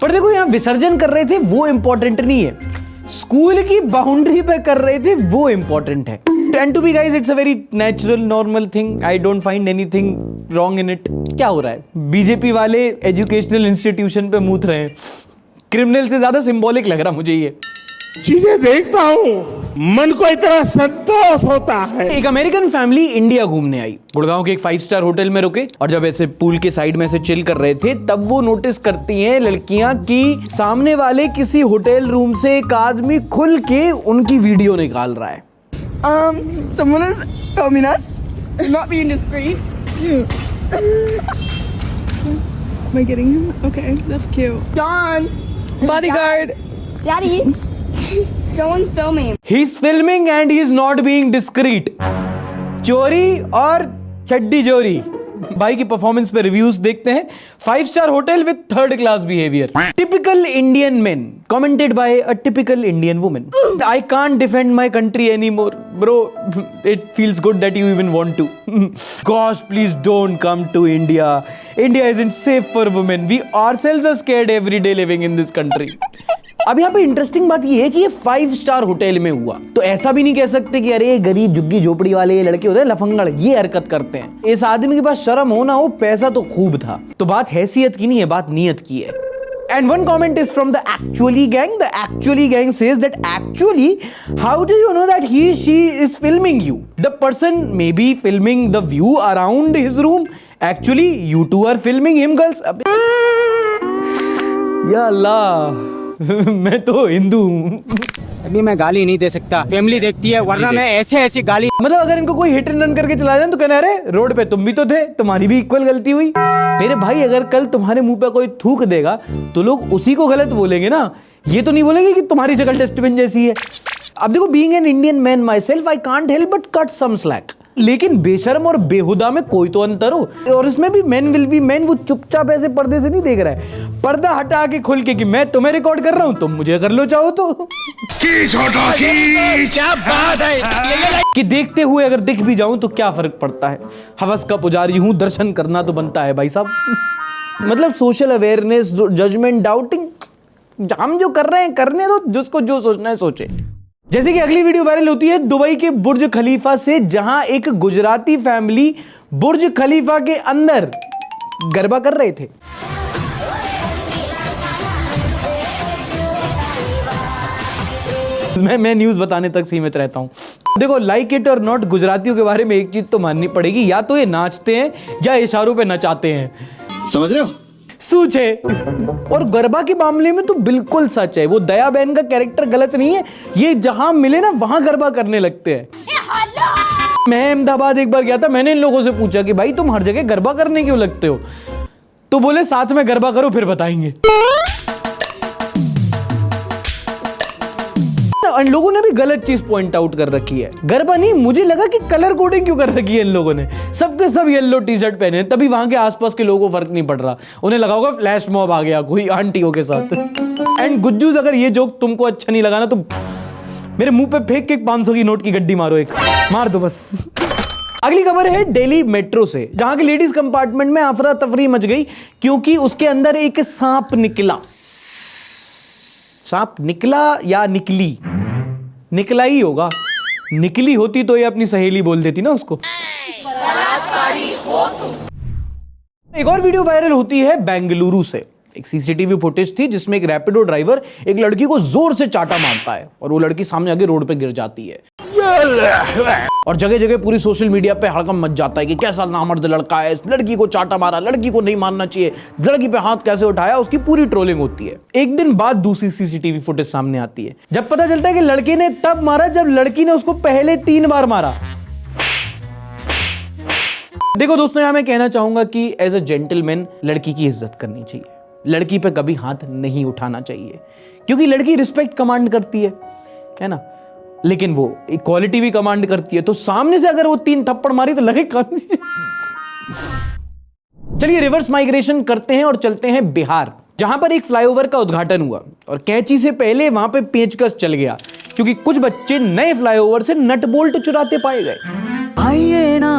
पर देखो यहाँ विसर्जन कर रहे थे वो इंपॉर्टेंट नहीं है, स्कूल की बाउंड्री पे कर रहे थे वो इंपॉर्टेंट है। And to be guys, it's a very natural normal thing, I don't find anything wrong in it. क्या हो रहा है, बीजेपी वाले एजुकेशनल इंस्टीट्यूशन पे मूत रहे हैं, क्रिमिनल से ज्यादा सिंबॉलिक लग रहा मुझे ये। चीजें देखता हूँ मन को इतना संतोष होता है। एक अमेरिकन फैमिली इंडिया घूमने आई, गुड़गांव के एक 5 स्टार होटल में रुके और जब ऐसे पूल के साइड में से चिल कर रहे थे तब वो नोटिस करती हैं लड़कियां कि सामने वाले किसी होटल रूम से एक आदमी खुल के उनकी वीडियो निकाल रहा है। Someone is filming us. Not being discreet. Am I getting him? Okay, that's cute. John, bodyguard. Daddy, someone's filming. He's filming and he's not being discreet. चोरी और चड्डी चोरी। भाई की परफॉर्मेंस पे रिव्यूज देखते हैं। 5 star hotel with 3rd class behaviour. Typical Indian men commented by a typical Indian woman. I can't defend my country anymore bro, it feels good that you even want to. Gosh please don't come to India, India isn't safe for women, we ourselves are scared every day living in this country. अब यहाँ पे इंटरेस्टिंग बात ये है कि ये 5 स्टार होटल में हुआ, तो ऐसा भी नहीं कह सकते कि अरे गरीब झुग्गी झोपड़ी वाले ये लड़के होते हैं लफंगड़, ये हरकत करते हैं। इस आदमी के पास शर्म हो ना हो, पैसा तो खूब था। तो बात हैसियत की नहीं है, बात नीयत की है। And one comment is from the actually gang. The actually gang says that actually, how do you know that she is filming you? The person may be filming the view around his room. Actually, you two are filming him, girls. या अल्लाह, मैं तो हिंदू हूँ। अभी मैं गाली नहीं दे सकता, फैमिली देखती है, वरना मैं ऐसे गाली। मतलब अगर इनको कोई हिट एंड रन करके चला जाए तो कहना अरे रोड पे तुम भी तो थे, तुम्हारी भी इक्वल गलती हुई। मेरे भाई अगर कल तुम्हारे मुंह पे कोई थूक देगा तो लोग उसी को गलत बोलेंगे ना, ये तो नहीं बोलेंगे कि तुम्हारी शक्ल डस्टबिन जैसी है। अब देखो, being an Indian man my self I can't help but cut some slack. लेकिन बेशर्म और बेहुदा में कोई तो अंतर हो, और इसमें भी मैन विल बी मैन। वो चुपचाप ऐसे पर्दे से नहीं देख रहा है, पर्दा हटा के खुल के कि मैं तुम्हें रिकॉर्ड कर रहा हूं, तुम मुझे कर लो चाहो तो। क्या बात है कि देखते हुए अगर दिख भी जाऊं तो क्या फर्क पड़ता है, हवस का पुजारी हूं, दर्शन करना तो बनता है भाई साहब। मतलब सोशल अवेयरनेस, जजमेंट, डाउटिंग, हम जो कर रहे हैं करने दो, जिसको जो सोचना है सोचे। जैसे कि अगली वीडियो वायरल होती है दुबई के बुर्ज खलीफा से, जहां एक गुजराती फैमिली बुर्ज खलीफा के अंदर गरबा कर रहे थे। मैं न्यूज बताने तक सीमित रहता हूं। देखो, लाइक इट और नॉट, गुजरातियों के बारे में एक चीज तो माननी पड़ेगी, या तो ये नाचते हैं या इशारों पे नचाते हैं, समझ रहे हो? सूच है। और गरबा के मामले में तो बिल्कुल सच है, वो दया बहन का कैरेक्टर गलत नहीं है, ये जहां मिले ना वहां गरबा करने लगते हैं। मैं अहमदाबाद एक बार गया था, मैंने इन लोगों से पूछा कि भाई तुम हर जगह गरबा करने क्यों लगते हो, तो बोले साथ में गरबा करो फिर बताएंगे। इन लोगों ने भी गलत चीज पॉइंट आउट कर रखी है, गरबा नहीं, मुझे लगा कि कलर कोडिंग क्यों कर रखी है इन लोगों ने, सबके सब येलो टी शर्ट पहने, तभी वहां के आसपास के लोगों को फर्क नहीं पड़ रहा, उन्हें लगा होगा फ्लैश मॉब आ गया कोई आंटियों के साथ। एंड गुज्जूस, अगर ये जोक तुमको अच्छा नहीं लगा ना तो मेरे मुंह पे फेंक के 500 की नोट की गड्डी मारो, एक मार दो बस। अगली खबर है दिल्ली मेट्रो से, जहां के लेडीज कंपार्टमेंट में अफरा तफरी मच गई क्योंकि उसके अंदर एक सांप निकला। सांप निकला या निकली, निकला ही होगा, निकली होती तो ये अपनी सहेली बोल देती ना उसको। एक और वीडियो वायरल होती है बेंगलुरु से। एक सीसीटीवी फुटेज थी जिसमें एक रैपिडो ड्राइवर एक लड़की को जोर से चाटा मारता है और वो लड़की सामने आके रोड पे गिर जाती है, और जगह जगह पूरी सोशल मीडिया पे हड़कंप मच जाता है कि कैसा नामर्द लड़का है, इस लड़की को चाटा मारा, लड़की को नहीं मारना चाहिए, लड़की पे हाथ कैसे उठाया, उसकी पूरी ट्रोलिंग होती है। एक दिन बाद दूसरी सीसीटीवी फुटेज सामने आती है, जब पता चलता है कि लड़के ने तब मारा जब लड़की ने उसको पहले 3 बार मारा। देखो दोस्तों, यहां मैं कहना चाहूंगा कि एज अ जेंटलमैन लड़की की इज्जत करनी चाहिए, लड़की पे कभी हाथ नहीं उठाना चाहिए, क्योंकि लड़की रिस्पेक्ट कमांड करती है ना, लेकिन वो इक्वालिटी भी कमांड करती है। तो सामने से अगर वो 3 थप्पड़ मारी तो लगे कान। चलिए रिवर्स माइग्रेशन करते हैं और चलते हैं बिहार, जहां पर एक फ्लाईओवर का उद्घाटन हुआ और कैंची से पहले वहां पे पेचकस चल गया क्योंकि कुछ बच्चे नए फ्लाईओवर से नट बोल्ट चुराते पाए गए। आइए ना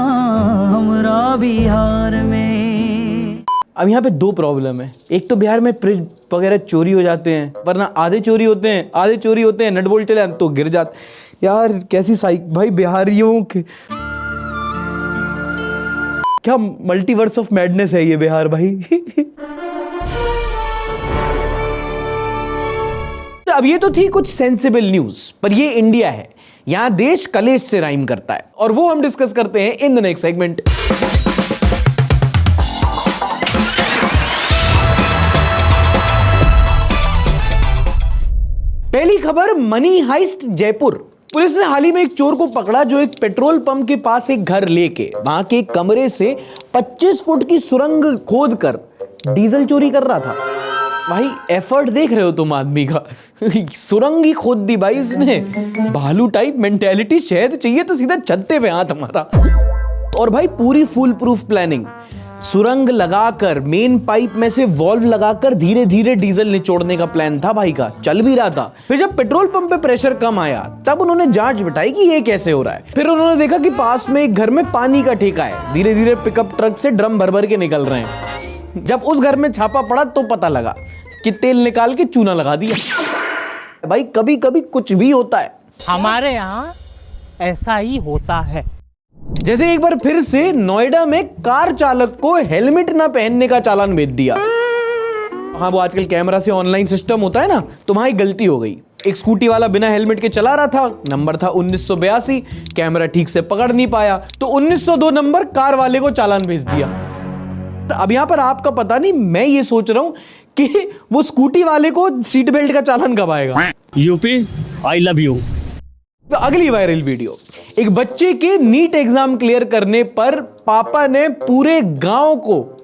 हमरा बिहार में। अब यहाँ पे 2 प्रॉब्लम है, एक तो बिहार में फ्रिज वगैरह चोरी हो जाते हैं, वरना आधे चोरी होते हैं, नट बोल्ट चले तो गिर जाते। यार कैसी साइक भाई बिहारियों के, क्या मल्टीवर्स ऑफ मैडनेस है ये बिहार भाई। अब ये तो थी कुछ सेंसिबल न्यूज, पर ये इंडिया है, यहां देश कलेश से राइम करता है, और वो हम डिस्कस करते हैं इन द नेक्स्ट सेगमेंट। पहली खबर, मनी हाइस्ट जयपुर। पुलिस ने हाल ही में एक चोर को पकड़ा जो एक पेट्रोल पंप के पास एक घर लेके वहां के कमरे से 25 फुट की सुरंग खोदकर डीजल चोरी कर रहा था। भाई एफर्ट देख रहे हो तुम आदमी का, सुरंग ही खोद दी भाई इसने। भालू टाइप मेंटेलिटी, शहद चाहिए तो सीधा छत्ते पे हाथ हमारा। और भाई पूरी फुल प्रूफ प्लानिंग, सुरंग लगाकर मेन पाइप में से वॉल्व लगाकर धीरे धीरे डीजल निचोड़ने का प्लान था भाई का, चल भी रहा था। फिर जब पेट्रोल पंप पे प्रेशर कम आया तब उन्होंने जांच बिठाई कि ये कैसे हो रहा है। फिर उन्होंने देखा कि पास में एक घर में पानी का ठेका है, धीरे धीरे पिकअप ट्रक से ड्रम भर भर के निकल रहे हैं। जब उस घर में छापा पड़ा तो पता लगा कि तेल निकाल के चूना लगा दिया। भाई कभी कभी कुछ भी होता है, हमारे यहाँ ऐसा ही होता है। जैसे एक बार फिर से नोएडा में कार चालक को हेलमेट ना पहनने का चालान भेज दिया। हाँ, वो आजकल कैमरा से ऑनलाइन सिस्टम होता है ना, तो वहां एक गलती हो गई। एक स्कूटी वाला बिना हेलमेट के चला रहा था, नंबर था 1982, कैमरा ठीक से पकड़ नहीं पाया तो 1902 नंबर कार वाले को चालान भेज दिया। अब यहां पर आपका पता नहीं, मैं ये सोच रहा हूं कि वो स्कूटी वाले को सीट बेल्ट का चालान कब आएगा। UP I love you. तो अगली वायरल वीडियो, एक बच्चे के नीट एग्जाम क्लियर करने पर पापा ने पूरे गांव को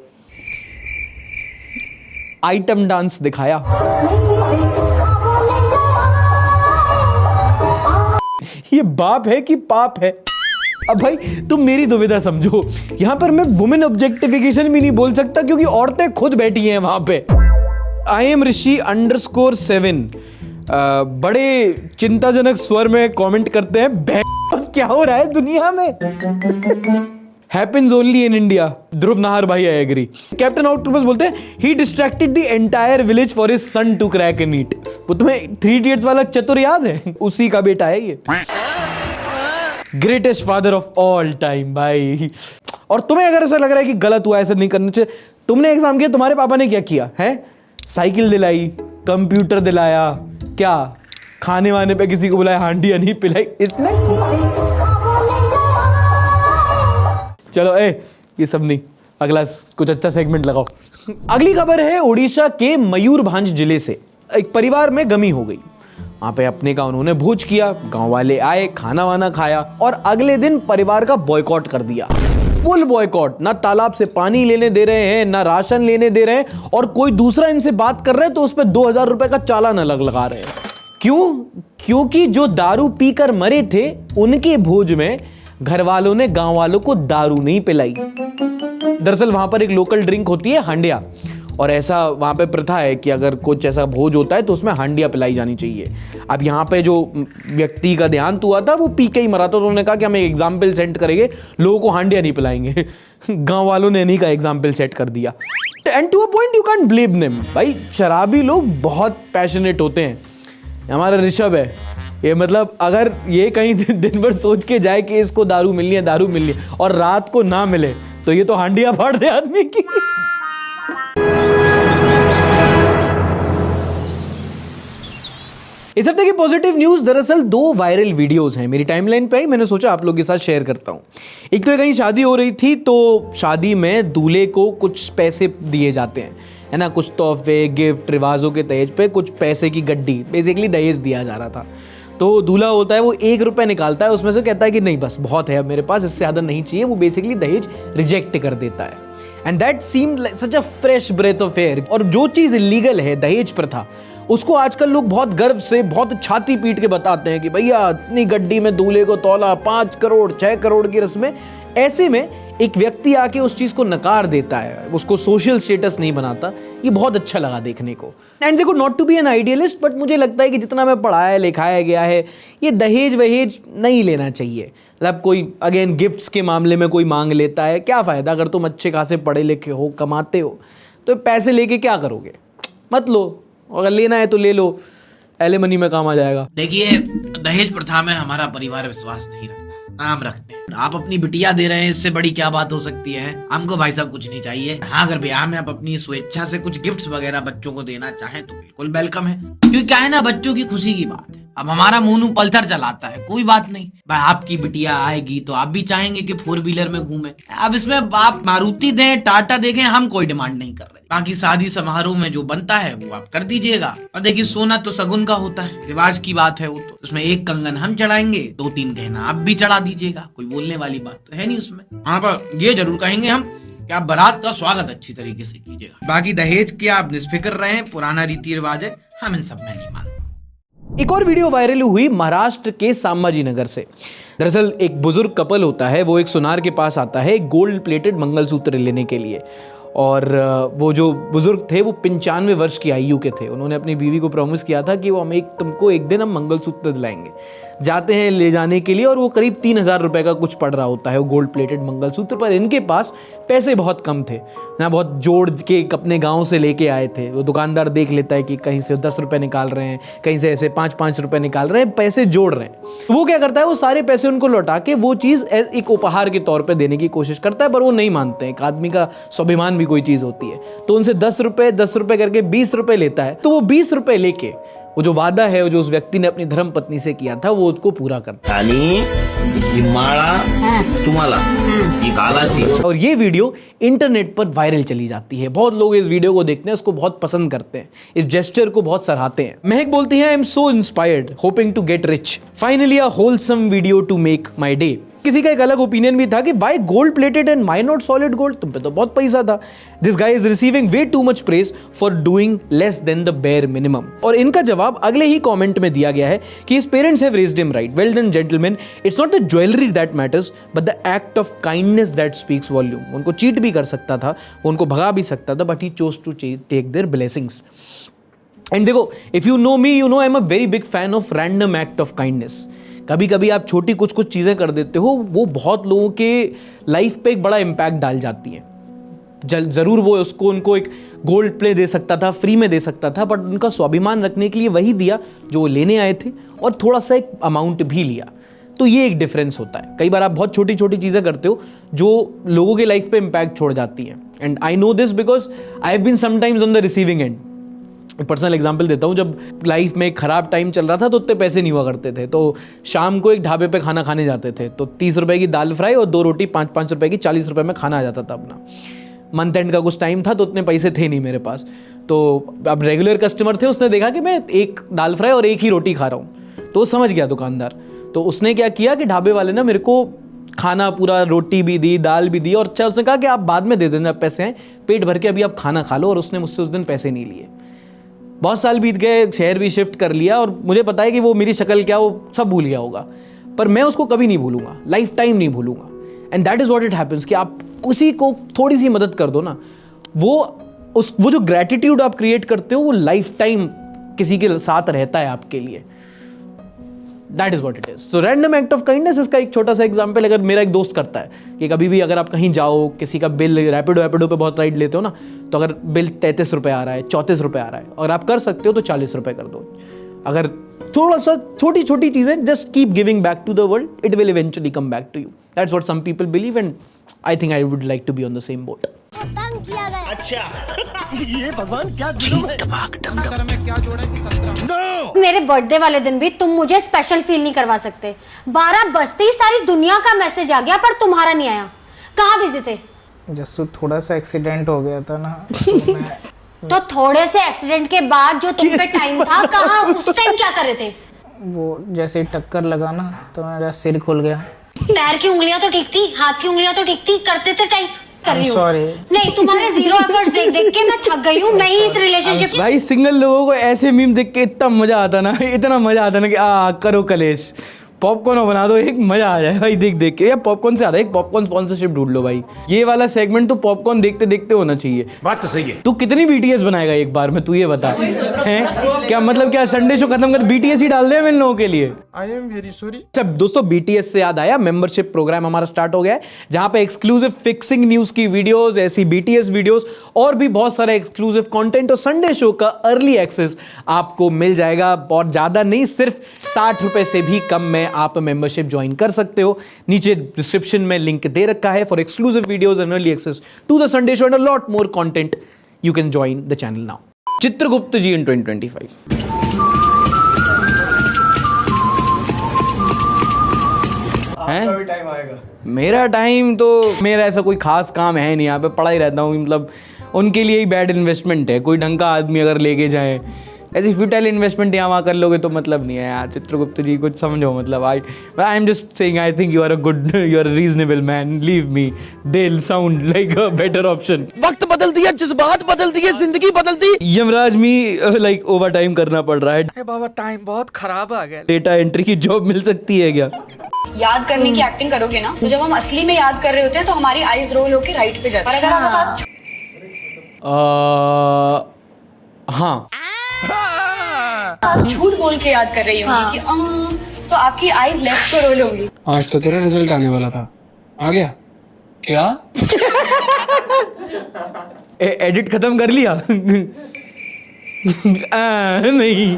आइटम डांस दिखाया। ये बाप है कि पाप है? अब भाई तुम मेरी दुविधा समझो, यहां पर मैं वुमेन ऑब्जेक्टिफिकेशन भी नहीं बोल सकता क्योंकि औरतें खुद बैठी हैं वहां पे। IamRishi_7 बड़े चिंताजनक स्वर में कमेंट करते हैं, क्या हो रहा है दुनिया में? Happens only in India। ध्रुव नाहर भाई आई एग्री। कैप्टन आउटक्रॉस बोलते हैं he distracted the entire village for his son to crack a NEET। वो तुम्हें 3 Idiots वाला चतुर याद है? उसी का बेटा है ये। Greatest father of all time भाई। और तुम्हें अगर ऐसा लग रहा है कि गलत हुआ, ऐसा नहीं करना चाहिए, तुमने एग्जाम किया, तुम्हारे पापा ने क्या किया है? साइकिल दिलाई, कंप्यूटर दिलाया, क्या खाने वाने पे किसी को बुलाया, हांडिया नहीं पिलाई इसने? चलो ये सब नहीं, अगला कुछ अच्छा सेगमेंट लगाओ। अगली खबर है उड़ीसा के मयूरभंज जिले से। एक परिवार में गमी हो गई, वहां पे अपने का उन्होंने भोज किया, गांव वाले आए, खाना वाना खाया और अगले दिन परिवार का बॉयकॉट कर दिया। फुल बॉयकॉट, ना तालाब से पानी लेने दे रहे हैं, ना राशन लेने दे रहे हैं, और कोई दूसरा इनसे बात कर रहे हैं तो उस पर 2000 रुपए का चालान अलग लगा रहे हैं। क्यों? क्योंकि जो दारू पीकर मरे थे उनके भोज में घर वालों ने गांव वालों को दारू नहीं पिलाई। दरअसल वहां पर एक लोकल ड्रिंक होती है हांडिया, और ऐसा वहां पे प्रथा है कि अगर कुछ ऐसा भोज होता है तो उसमें हांडिया पिलाई जानी चाहिए। अब यहाँ पे जो व्यक्ति का देहांत हुआ था वो पी के ही मरा था, तो उन्होंने कहा कि हम एक एग्जाम्पल सेट करेंगे, लोगों को हांडिया नहीं पिलाएंगे। गांव वालों ने नहीं का एग्जाम्पल सेट कर दिया। And to a point you can't blame them. भाई शराबी लोग बहुत पैशनेट होते हैं। हमारा ऋषभ है ये, मतलब अगर ये कहीं दिन भर सोच के जाए कि इसको दारू मिलनी है और रात को ना मिले तो ये तो हांडिया फाड़ दे आदमी की। इस हफ्ते की पॉजिटिव न्यूज दरअसल 2 वायरल वीडियोस हैं मेरी टाइमलाइन पे आई, मैंने सोचा आप लोगों के साथ शेयर करता हूं। एक तो कहीं शादी हो रही थी, तो शादी में दूल्हे को कुछ पैसे दिए जाते हैं, है ना, कुछ तोहफे, गिफ्ट, रिवाजों के दहेज पे कुछ पैसे की गड्डी, बेसिकली दहेज दिया जा रहा था। तो दूल्हा होता है वो 1 रुपया निकालता है, उसमें से कहता है कि नहीं बस बहुत है अब मेरे पास, इससे ज़्यादा नहीं चाहिए। वो बेसिकली दहेज रिजेक्ट कर देता है। And that seemed like such a fresh breath of air. और जो चीज़ इलीगल है, दहेज प्रथा, उसको आजकल लोग बहुत गर्व से, बहुत छाती पीट के बताते हैं कि भैया इतनी गड्डी में दूल्हे को तौला, 5 करोड़ 6 करोड़ की रस्में। ऐसे में एक व्यक्ति आके उस चीज को नकार देता है, उसको सोशल स्टेटस नहीं बनाता। ये बहुत अच्छा लगा देखने को। एंड देखो, not to be an idealist, but मुझे लगता है कि जितना मैं पढ़ाया लिखाया गया है, ये दहेज वहेज नहीं लेना चाहिए। मतलब कोई अगेन गिफ्ट्स के मामले में कोई मांग लेता है, क्या फायदा? अगर तुम अच्छे खासे पढ़े लिखे हो, कमाते हो, तो पैसे लेके क्या करोगे? मत लो, अगर लेना है तो ले लो, एलिमनी में काम आ जाएगा। देखिए, दहेज प्रथा में हमारा परिवार विश्वास नहीं रखता। नाम रखते हैं। आप अपनी बिटिया दे रहे हैं, इससे बड़ी क्या बात हो सकती है। हमको भाई साहब कुछ नहीं चाहिए। हाँ, अगर ब्याह में आप अपनी स्वेच्छा से कुछ गिफ्ट्स वगैरह बच्चों को देना चाहें तो बिल्कुल वेलकम है, क्योंकि क्या है ना, बच्चों की खुशी की बात है। अब हमारा मोनू पल्सर चलाता है, कोई बात नहीं भाई, आपकी बिटिया आएगी तो आप भी चाहेंगे कि 4 व्हीलर में घूमे। अब इसमें आप मारुति दें, टाटा देखें, हम कोई डिमांड नहीं कर रहे। बाकी शादी समारोह में जो बनता है वो आप कर दीजिएगा। और देखिए, सोना तो सगुन का होता है, रिवाज की बात है वो तो। उसमें 1 कंगन हम चढ़ाएंगे, 2-3 गहना आप भी चढ़ा दीजिएगा, कोई बोलने वाली बात तो है नहीं उसमें। हाँ, पर ये जरूर कहेंगे हम कि आप बारात का स्वागत अच्छी तरीके से कीजिएगा। बाकी दहेज के आप निष्फिक्र रहें, पुराना रीति रिवाज है, हम इन सब में नहीं मानते। एक और वीडियो वायरल हुई महाराष्ट्र के संभाजी नगर से। दरअसल एक बुजुर्ग कपल होता है, वो एक सुनार के पास आता है गोल्ड प्लेटेड मंगलसूत्र लेने के लिए। और वो जो बुजुर्ग थे वो 95 वर्ष की आयु के थे। उन्होंने अपनी बीवी को प्रॉमिस किया था कि वो तुमको एक दिन हम मंगलसूत्र दिलाएंगे। जाते हैं ले जाने के लिए और वो करीब 3000 रुपए का कुछ पड़ रहा होता है वो गोल्ड प्लेटेड मंगलसूत्र। पर इनके पास पैसे बहुत कम थे ना, बहुत जोड़ के अपने गांव से लेके आए थे। वो दुकानदार देख लेता है कि कहीं से 10 रुपए निकाल रहे हैं, कहीं से ऐसे 5-5 रुपए निकाल रहे हैं, पैसे जोड़ रहे हैं। वो क्या करता है, वो सारे पैसे उनको लौटा के वो चीज़ एक उपहार के तौर पर देने की कोशिश करता है, पर वो नहीं मानते हैं। एक आदमी का स्वाभिमान भी कोई चीज़ होती है। तो उनसे 10 रुपए करके 20 रुपए लेता है। तो वो 20 रुपए लेके वो जो वादा है, वो जो उस व्यक्ति ने अपनी धर्म पत्नी से किया था, वो उसको पूरा करता है। और ये वीडियो इंटरनेट पर वायरल चली जाती है। बहुत लोग इस वीडियो को देखते हैं, उसको बहुत पसंद करते हैं, इस जेस्चर को बहुत सराहते हैं। महक बोलती है, I am so inspired, hoping to get rich, finally a wholesome video to make my day. किसी का एक अलग ओपिनियन भी था कि why gold plated and my not solid gold, तुम पे तो बहुत पैसा था। This guy is receiving way too much praise for doing less than the bare minimum. और इनका जवाब अगले ही कमेंट में दिया गया है कि his parents have raised him right, well done gentleman, it's not the jewellery that matters but the act of kindness that speaks volume. उनको चीट भी कर सकता था, वो उनको भगा भी सकता था, but he chose to take their blessings. And देखो, if you know me, you know I am a very big fan of random act of kindness. कभी कभी आप छोटी कुछ चीज़ें कर देते हो, वो बहुत लोगों के लाइफ पे एक बड़ा इम्पैक्ट डाल जाती हैं। ज़रूर वो उनको एक गोल्ड प्ले दे सकता था, फ्री में दे सकता था, बट उनका स्वाभिमान रखने के लिए वही दिया जो वो लेने आए थे, और थोड़ा सा एक अमाउंट भी लिया। तो ये एक डिफरेंस होता है। कई बार आप बहुत छोटी छोटी चीज़ें करते हो जो लोगों के लाइफ पे इम्पैक्ट छोड़ जाती हैं। And I know this because I have been sometimes on the receiving end. Personal example देता हूँ, जब लाइफ में एक ख़राब टाइम चल रहा था तो उतने पैसे नहीं हुआ करते थे, तो शाम को एक ढाबे पे खाना खाने जाते थे, तो 30 रुपए की दाल फ्राई और 2 रोटी 5-5 रुपए की 40 रुपए में खाना आ जाता था अपना। मंथ एंड का कुछ टाइम था तो उतने पैसे थे नहीं मेरे पास, तो अब रेगुलर कस्टमर थे, उसने देखा कि मैं एक दाल फ्राई और एक ही रोटी खा रहा हूँ, तो समझ गया दुकानदार। तो उसने क्या किया कि ढाबे वाले ने मेरे को खाना पूरा, रोटी भी दी, दाल भी दी, और अच्छा उसने कहा कि आप बाद में दे देना, पैसे हैं, पेट भर के अभी आप खाना खा लो। और उसने मुझसे उस दिन पैसे नहीं लिए। बहुत साल बीत गए, शहर भी शिफ्ट कर लिया, और मुझे पता है कि वो मेरी शक्ल क्या, वो सब भूल गया होगा, पर मैं उसको कभी नहीं भूलूंगा, लाइफ टाइम नहीं भूलूंगा। And that is what it happens कि आप किसी को थोड़ी सी मदद कर दो ना, वो जो ग्रैटिट्यूड आप क्रिएट करते हो, वो लाइफ टाइम किसी के साथ रहता है आपके लिए। That is what it is. So random act of kindness, इसका एक छोटा सा एग्जांपल अगर मेरा एक दोस्त करता है कि कभी भी अगर आप कहीं जाओ, किसी का बिल, रैपिडो पे बहुत राइड लेते हो ना, तो अगर बिल 33 रुपये आ रहा है, 34 रुपये आ रहा है, और आप कर सकते हो तो 40 रुपये कर दो। अगर थोड़ा सा छोटी छोटी चीजें, just keep giving back to the world, it will eventually come back to you. That's what some people believe, and I think I would like to be on the same boat. ये भगवान क्या जुल्म है। मेरे बर्थडे वाले दिन भी तुम मुझे स्पेशल फील नहीं करवा सकते। 12 बजते ही सारी दुनिया का मैसेज आ गया, पर तुम्हारा नहीं आया। कहाँ बिजी थे? जसू थोड़ा सा एक्सीडेंट हो गया था ना, तो थोड़े से एक्सीडेंट के बाद जो तुम पे टाइम था, कहाँ उस टाइम क्या कर रहे थे? वो जैसे ही टक्कर लगा ना तो मेरा सिर खुल गया। पैर की उंगलियां तो ठीक थी, हाथ की उंगलियां तो ठीक थी, करते थे टाइम। कर रही हूँ। सॉरी। नहीं, तुम्हारे 0 एफर्ट्स देख देख के मैं थक गई हूँ। मैं ही इस रिलेशनशिप। भाई सिंगल लोगों को ऐसे मीम देख के इतना मजा आता ना, इतना मजा आता ना कि करो कलेश, पॉपकॉर्न बना दो, एक मजा आ जाए भाई देख देख के। या पॉपकॉर्न से आता है, एक पॉपकॉर्न स्पॉन्सरशिप ढूंढ लो भाई। ये वाला सेगमेंट तो पॉपकॉर्न देखते देखते होना चाहिए। बात तो सही है। तू कितनी बीटीएस बनाएगा एक बार में, तू ये बता। हैं क्या मतलब, क्या संडे शो खत्म कर बीटीएस ही डाल दे हम इन लोगों के लिए? I am very sorry. सब दोस्तों, बीटीएस से याद आया, मेंबरशिप प्रोग्राम हमारा स्टार्ट हो गया है, जहां पे एक्सक्लूसिव फिक्सिंग न्यूज की वीडियोस, ऐसी बीटीएस वीडियोस और भी बहुत सारा एक्सक्लूसिव कंटेंट और संडे शो का अर्ली एक्सेस आपको मिल जाएगा। और ज्यादा नहीं, सिर्फ 60 रुपए से भी कम में आप मेंबरशिप ज्वाइन कर सकते हो। नीचे डिस्क्रिप्शन में लिंक दे रखा है for exclusive videos and early access to the Sunday show and a lot more content. You can join the channel now. Chitragupta ji in 2025। Time आएगा। मेरा टाइम तो मेरा ऐसा कोई खास काम है नहीं, यहाँ पे पड़ा ही रहता हूँ। मतलब उनके लिए ही बैड इन्वेस्टमेंट है। कोई ढंग का आदमी अगर लेके जाए, ऐसी फ्यूटाइल इन्वेस्टमेंट यहाँ वहाँ कर लोगे तो मतलब नहीं है यार। चित्रगुप्त जी कुछ समझो। मतलब I am just saying I think you are a good, you are a reasonable man. Leave me, they sound like a better option. वक्त बदल दिया, जज्बात बदल दिए, जिंदगी बदल दी। Yamraj me like overtime करना पड़ रहा है। अरे बाबा टाइम बहुत खराब आ गया। डेटा एंट्री की जॉब मिल सकती है क्या? याद करने की एक्टिंग करोगे ना, तो जब हम असली में याद कर रहे होते हैं तो हमारी आईज रोल होके राइट पे जाती है। और अगर आप हाँ, आप झूठ बोल के याद कर रही होंगी कि तो आपकी आईज लेफ्ट पे रोल होंगी। आज तो तेरा रिजल्ट आने वाला था, आ गया क्या? एडिट खत्म कर लिया? नहीं,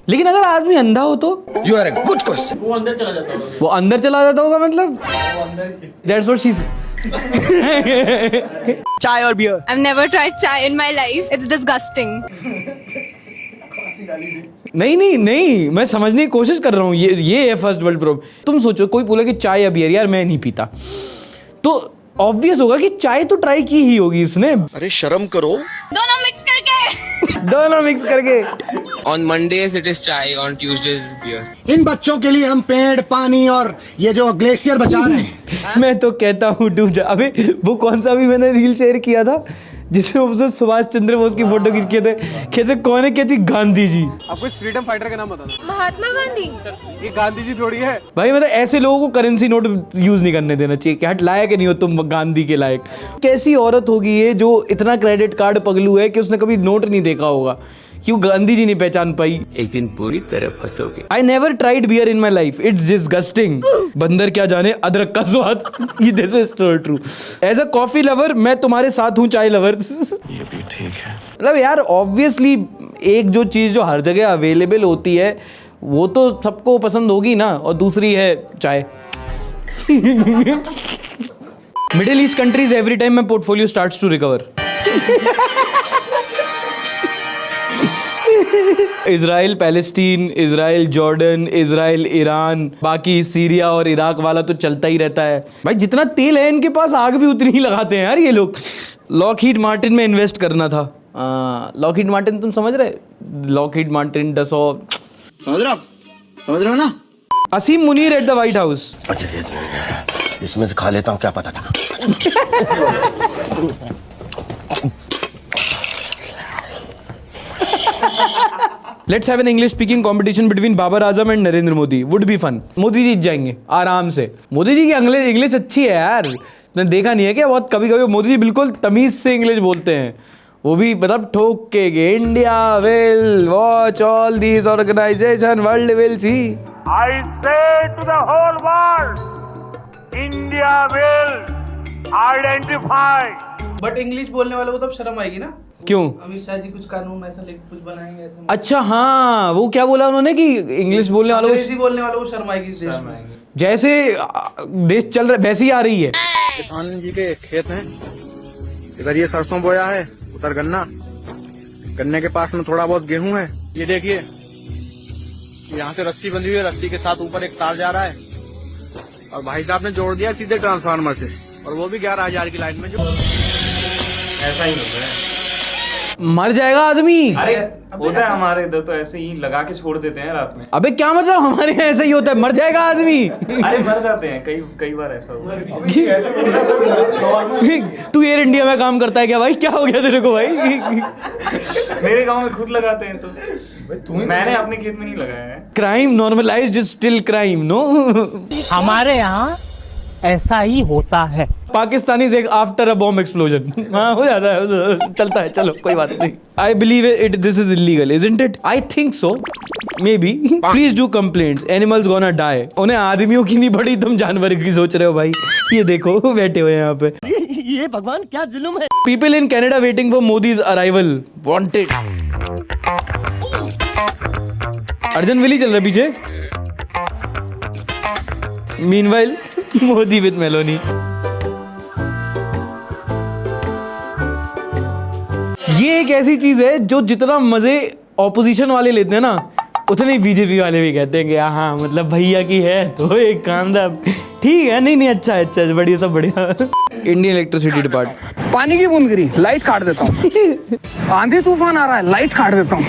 लेकिन अगर आदमी अंधा हो तो you are a good question. वो अंदर चला जाता होगा मतलब दैट्स व्हाट शी चाय और beer. I've never tried chai in my life. It's disgusting. नहीं, मैं समझने की कोशिश कर रहा हूँ। ये है फर्स्ट वर्ल्ड प्रॉब्लम। तुम सोचो कोई बोला कि चाय या बियर, यार मैं नहीं पीता, तो ऑब्वियस होगा कि चाय तो ट्राई की ही होगी इसने। अरे शर्म करो। दोनों मिक्स करके। ऑन मंडेज इट इज चाय, ऑन ट्यूसडेज बियर। इन बच्चों के लिए हम पेड़, पानी और ये जो ग्लेशियर बचा रहे हैं। मैं तो कहता हूँ डूब जा। अबे वो कौन सा भी मैंने रील शेयर किया था जिसमें उसने सुभाष चंद्र बोस की फोटो खींच के थे, कहते कौन है, कहती गांधी जी। आपको इस फ्रीडम फाइटर का नाम बताना। महात्मा गांधी। ये गांधी जी थोड़ी है भाई। मतलब ऐसे लोगों को करेंसी नोट यूज नहीं करने देना चाहिए। क्या लायक नहीं हो तुम गांधी के लायक? कैसी औरत होगी ये जो इतना क्रेडिट कार्ड पगलू है कि उसने कभी नोट नहीं देखा होगा, क्यों गांधी जी नहीं पहचान पाई? एक दिन पूरी तरह फंसोगे। I never tried beer in my life, it's disgusting. बंदर क्या जाने अदरक का स्वाद। ये this is true. As a coffee lover मैं तुम्हारे साथ हूँ, चाय लवर्स। ये भी ठीक है। मतलब यार ऑब्वियसली एक जो चीज़ जो हर जगह अवेलेबल होती है वो तो सबको पसंद होगी ना, और दूसरी है चाय। Middle East countries every time my portfolio starts to recover. Israel Palestine, Israel Jordan, Israel Iran, बाकी सीरिया और इराक वाला तो चलता ही रहता है भाई। जितना तेल है इनके पास आग भी उतनी ही लगाते हैं यार ये लोग। लॉकहीड मार्टिन में इन्वेस्ट करना था। लॉकहीड मार्टिन तुम समझ रहे? लॉकहीड मार्टिन, डसॉ, समझ रहे हो ना? Asim Munir at the White House. इसमें से खा लेता हूँ, क्या पता था। Let's have an English speaking competition between Babar Azam and Narendra Modi. Would be fun. Modi जीत जाएंगे आराम से। मोदी जी की इंग्लिश अच्छी है यार, तुमने देखा नहीं है क्या? बहुत कभी कभी मोदी जी बिल्कुल तमीज से इंग्लिश बोलते हैं, वो भी मतलब ठोक के। India will watch all these organisation, world will see. I say to the whole world, India will identify. But English बोलने वालों को तब शर्म आएगी ना। क्यों? अमित शाह जी कुछ कानून ऐसा लेके कुछ बनाएंगे ऐसा। अच्छा हाँ, वो क्या बोला उन्होंने कि इंग्लिश बोलने वालों अंग्रेजी बोलने वालों को शर्म आएगी इस देश में। जैसे देश चल रहा वैसे ही आ रही है। किसान जी के खेत हैं, इधर ये सरसों बोया है, उधर गन्ना, गन्ने के पास में थोड़ा बहुत गेहूं है। ये देखिए यहाँ से रस्सी बंधी हुई है, रस्सी के साथ ऊपर एक तार जा रहा है, और भाई साहब ने जोड़ दिया सीधे ट्रांसफार्मर से, और वो भी 11,000 की लाइन में। जो ऐसा ही होता है, मर जाएगा आदमी। अरे होता है हमारे इधर तो ऐसे ही लगा के छोड़ देते हैं रात में। अबे क्या मतलब? हमारे यहाँ ऐसा ही होता है, मर जाएगा आदमी। अरे मर जाते हैं, कई बार ऐसा हुआ। तू एयर इंडिया में काम करता है क्या भाई? क्या हो गया तेरे को भाई? मेरे गांव में खुद लगाते हैं, तो मैंने अपने खेत में नहीं लगाया है। Crime normalised is still crime, no? हमारे यहाँ ऐसा ही होता है। पाकिस्तानी से आफ्टर अ बॉम्ब एक्सप्लोजन, हाँ हो जाता है, चलता है, चलो कोई बात नहीं। I believe it, this is illegal, isn't it? I think so, maybe. Please do complaints, animals gonna die. उन्हें आदमियों की नहीं पड़ी, तुम जानवर की सोच रहे हो भाई। ये देखो बैठे हुए यहाँ पे। ये भगवान क्या जुल्म है। People in Canada waiting for Modi's arrival, wanted. Arjun विली चल रहा है पीछे। Meanwhile Modi with Meloni. ये एक ऐसी चीज है जो जितना मजे ऑपोजिशन वाले लेते हैं ना, उतने ही बीजेपी वाले भी कहते हैं कि हाँ मतलब भैया की है तो एक काम था, ठीक है। नहीं अच्छा है, अच्छा है, बढ़िया, सब बढ़िया। Indian electricity department. पानी की बूंद गिरी, लाइट काट देता हूँ। आंधी तूफान आ रहा है, लाइट काट देता हूँ।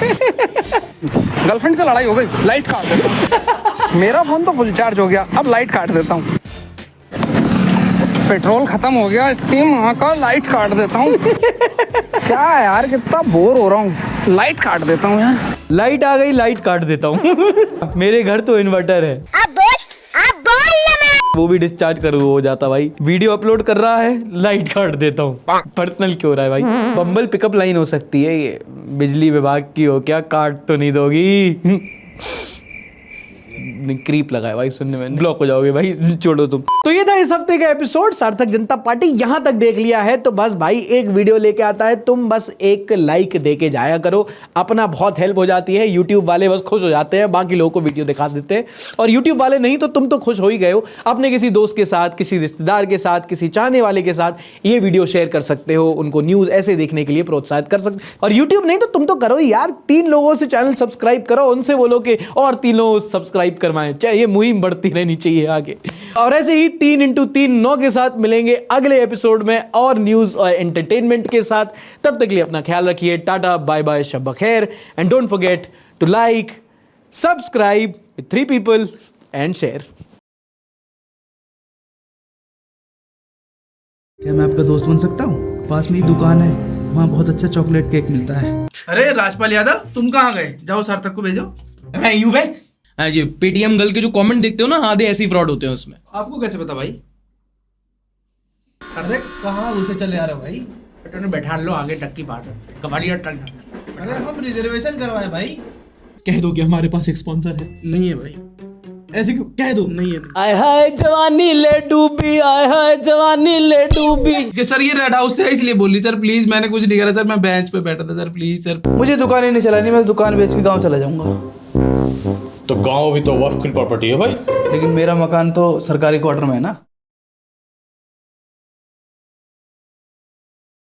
गर्लफ्रेंड से लड़ाई हो गई, लाइट काट देता हूँ। मेरा फोन तो फुल चार्ज हो गया, अब लाइट काट देता हूँ। पेट्रोल खत्म हो गया, स्कीम वहाँ का, लाइट काट देता हूँ। क्या है यार, कितना बोर हो रहा हूँ, लाइट काट देता हूँ यार। लाइट आ गई, लाइट काट देता हूँ। मेरे घर तो इन्वर्टर है। वो भी डिस्चार्ज कर हो जाता भाई। वीडियो अपलोड कर रहा है, लाइट काट देता हूँ। पर्सनल क्यों हो रहा है भाई? बम्बल पिकअप लाइन हो सकती है ये, बिजली विभाग की हो क्या? काट तो नहीं दोगी? क्रीप लगा है भाई सुनने में, ब्लॉक हो जाओगे भाई, छोड़ो तुम। तो ये था इस हफ्ते का एपिसोड। सार्थक जनता पार्टी यहां तक देख लिया है तो बस भाई एक वीडियो लेके आता है, तुम बस एक लाइक देके जाया करो, अपना बहुत हेल्प हो जाती है। यूट्यूब वाले बस खुश हो जाते हैं, बाकी लोगों को वीडियो दिखा देते हैं। और यूट्यूब वाले नहीं तो तुम तो खुश हो ही गए हो। अपने किसी दोस्त के साथ, किसी रिश्तेदार के साथ, किसी चाहने वाले के साथ ये वीडियो शेयर कर सकते हो, उनको न्यूज ऐसे देखने के लिए प्रोत्साहित कर सकते। और यूट्यूब नहीं तो तुम तो करो यार, 3 लोगों से चैनल सब्सक्राइब करो, उनसे बोलो कि और 3 लोगों को सब्सक्राइब करवाएं, चाहे ये मुहिम बढ़ती रहनी चाहिए आगे। और ऐसे ही 3x3 9 के साथ मिलेंगे अगले एपिसोड में और न्यूज और एंटरटेनमेंट के साथ। तब तक के लिए अपना ख्याल रखिए। टाटा बाय बाय, शब खैर, and don't forget to like, subscribe with 3 people and share. क्या मैं आपका दोस्त बन सकता हूँ? पास में ही दुकान है, वहाँ बहुत अच्छा चॉकलेट केक मिलता है। अरे राजपाल यादव, तुम कहाँ गए? जाओ सार्थक को भेजो। मैं यूं भाई, हाँ जी, पेटीएम गर्ल के जो कमेंट देखते हो ना, आधे ऐसे ही फ्रॉड होते हैं उसमें। आपको कैसे पता भाई? अरे कहाँ उसे चले आ रहे हो भाई? बैठा लो आगे, टक्की बात है, कबाड़ी अटल। अरे हम रिजर्वेशन करवाए भाई। कह दो कि हमारे पास एक स्पॉन्सर है। नहीं है भाई, ऐसे क्यों? कह दो। नहीं है। आय हाय जवानी ले डूबी, आय हाय जवानी ले डूबी। कि सर ये रेड हाउस से इसलिए बोली सर, प्लीज मैंने कुछ नहीं करा सर, मैं बेंच पे बैठा था सर, प्लीज सर। मुझे दुकान ही नहीं चलानी, मैं दुकान बेच के गाँव चला जाऊंगा। तो गांव भी तो वक्फ की प्रॉपर्टी है भाई। लेकिन मेरा मकान तो सरकारी क्वार्टर में है ना।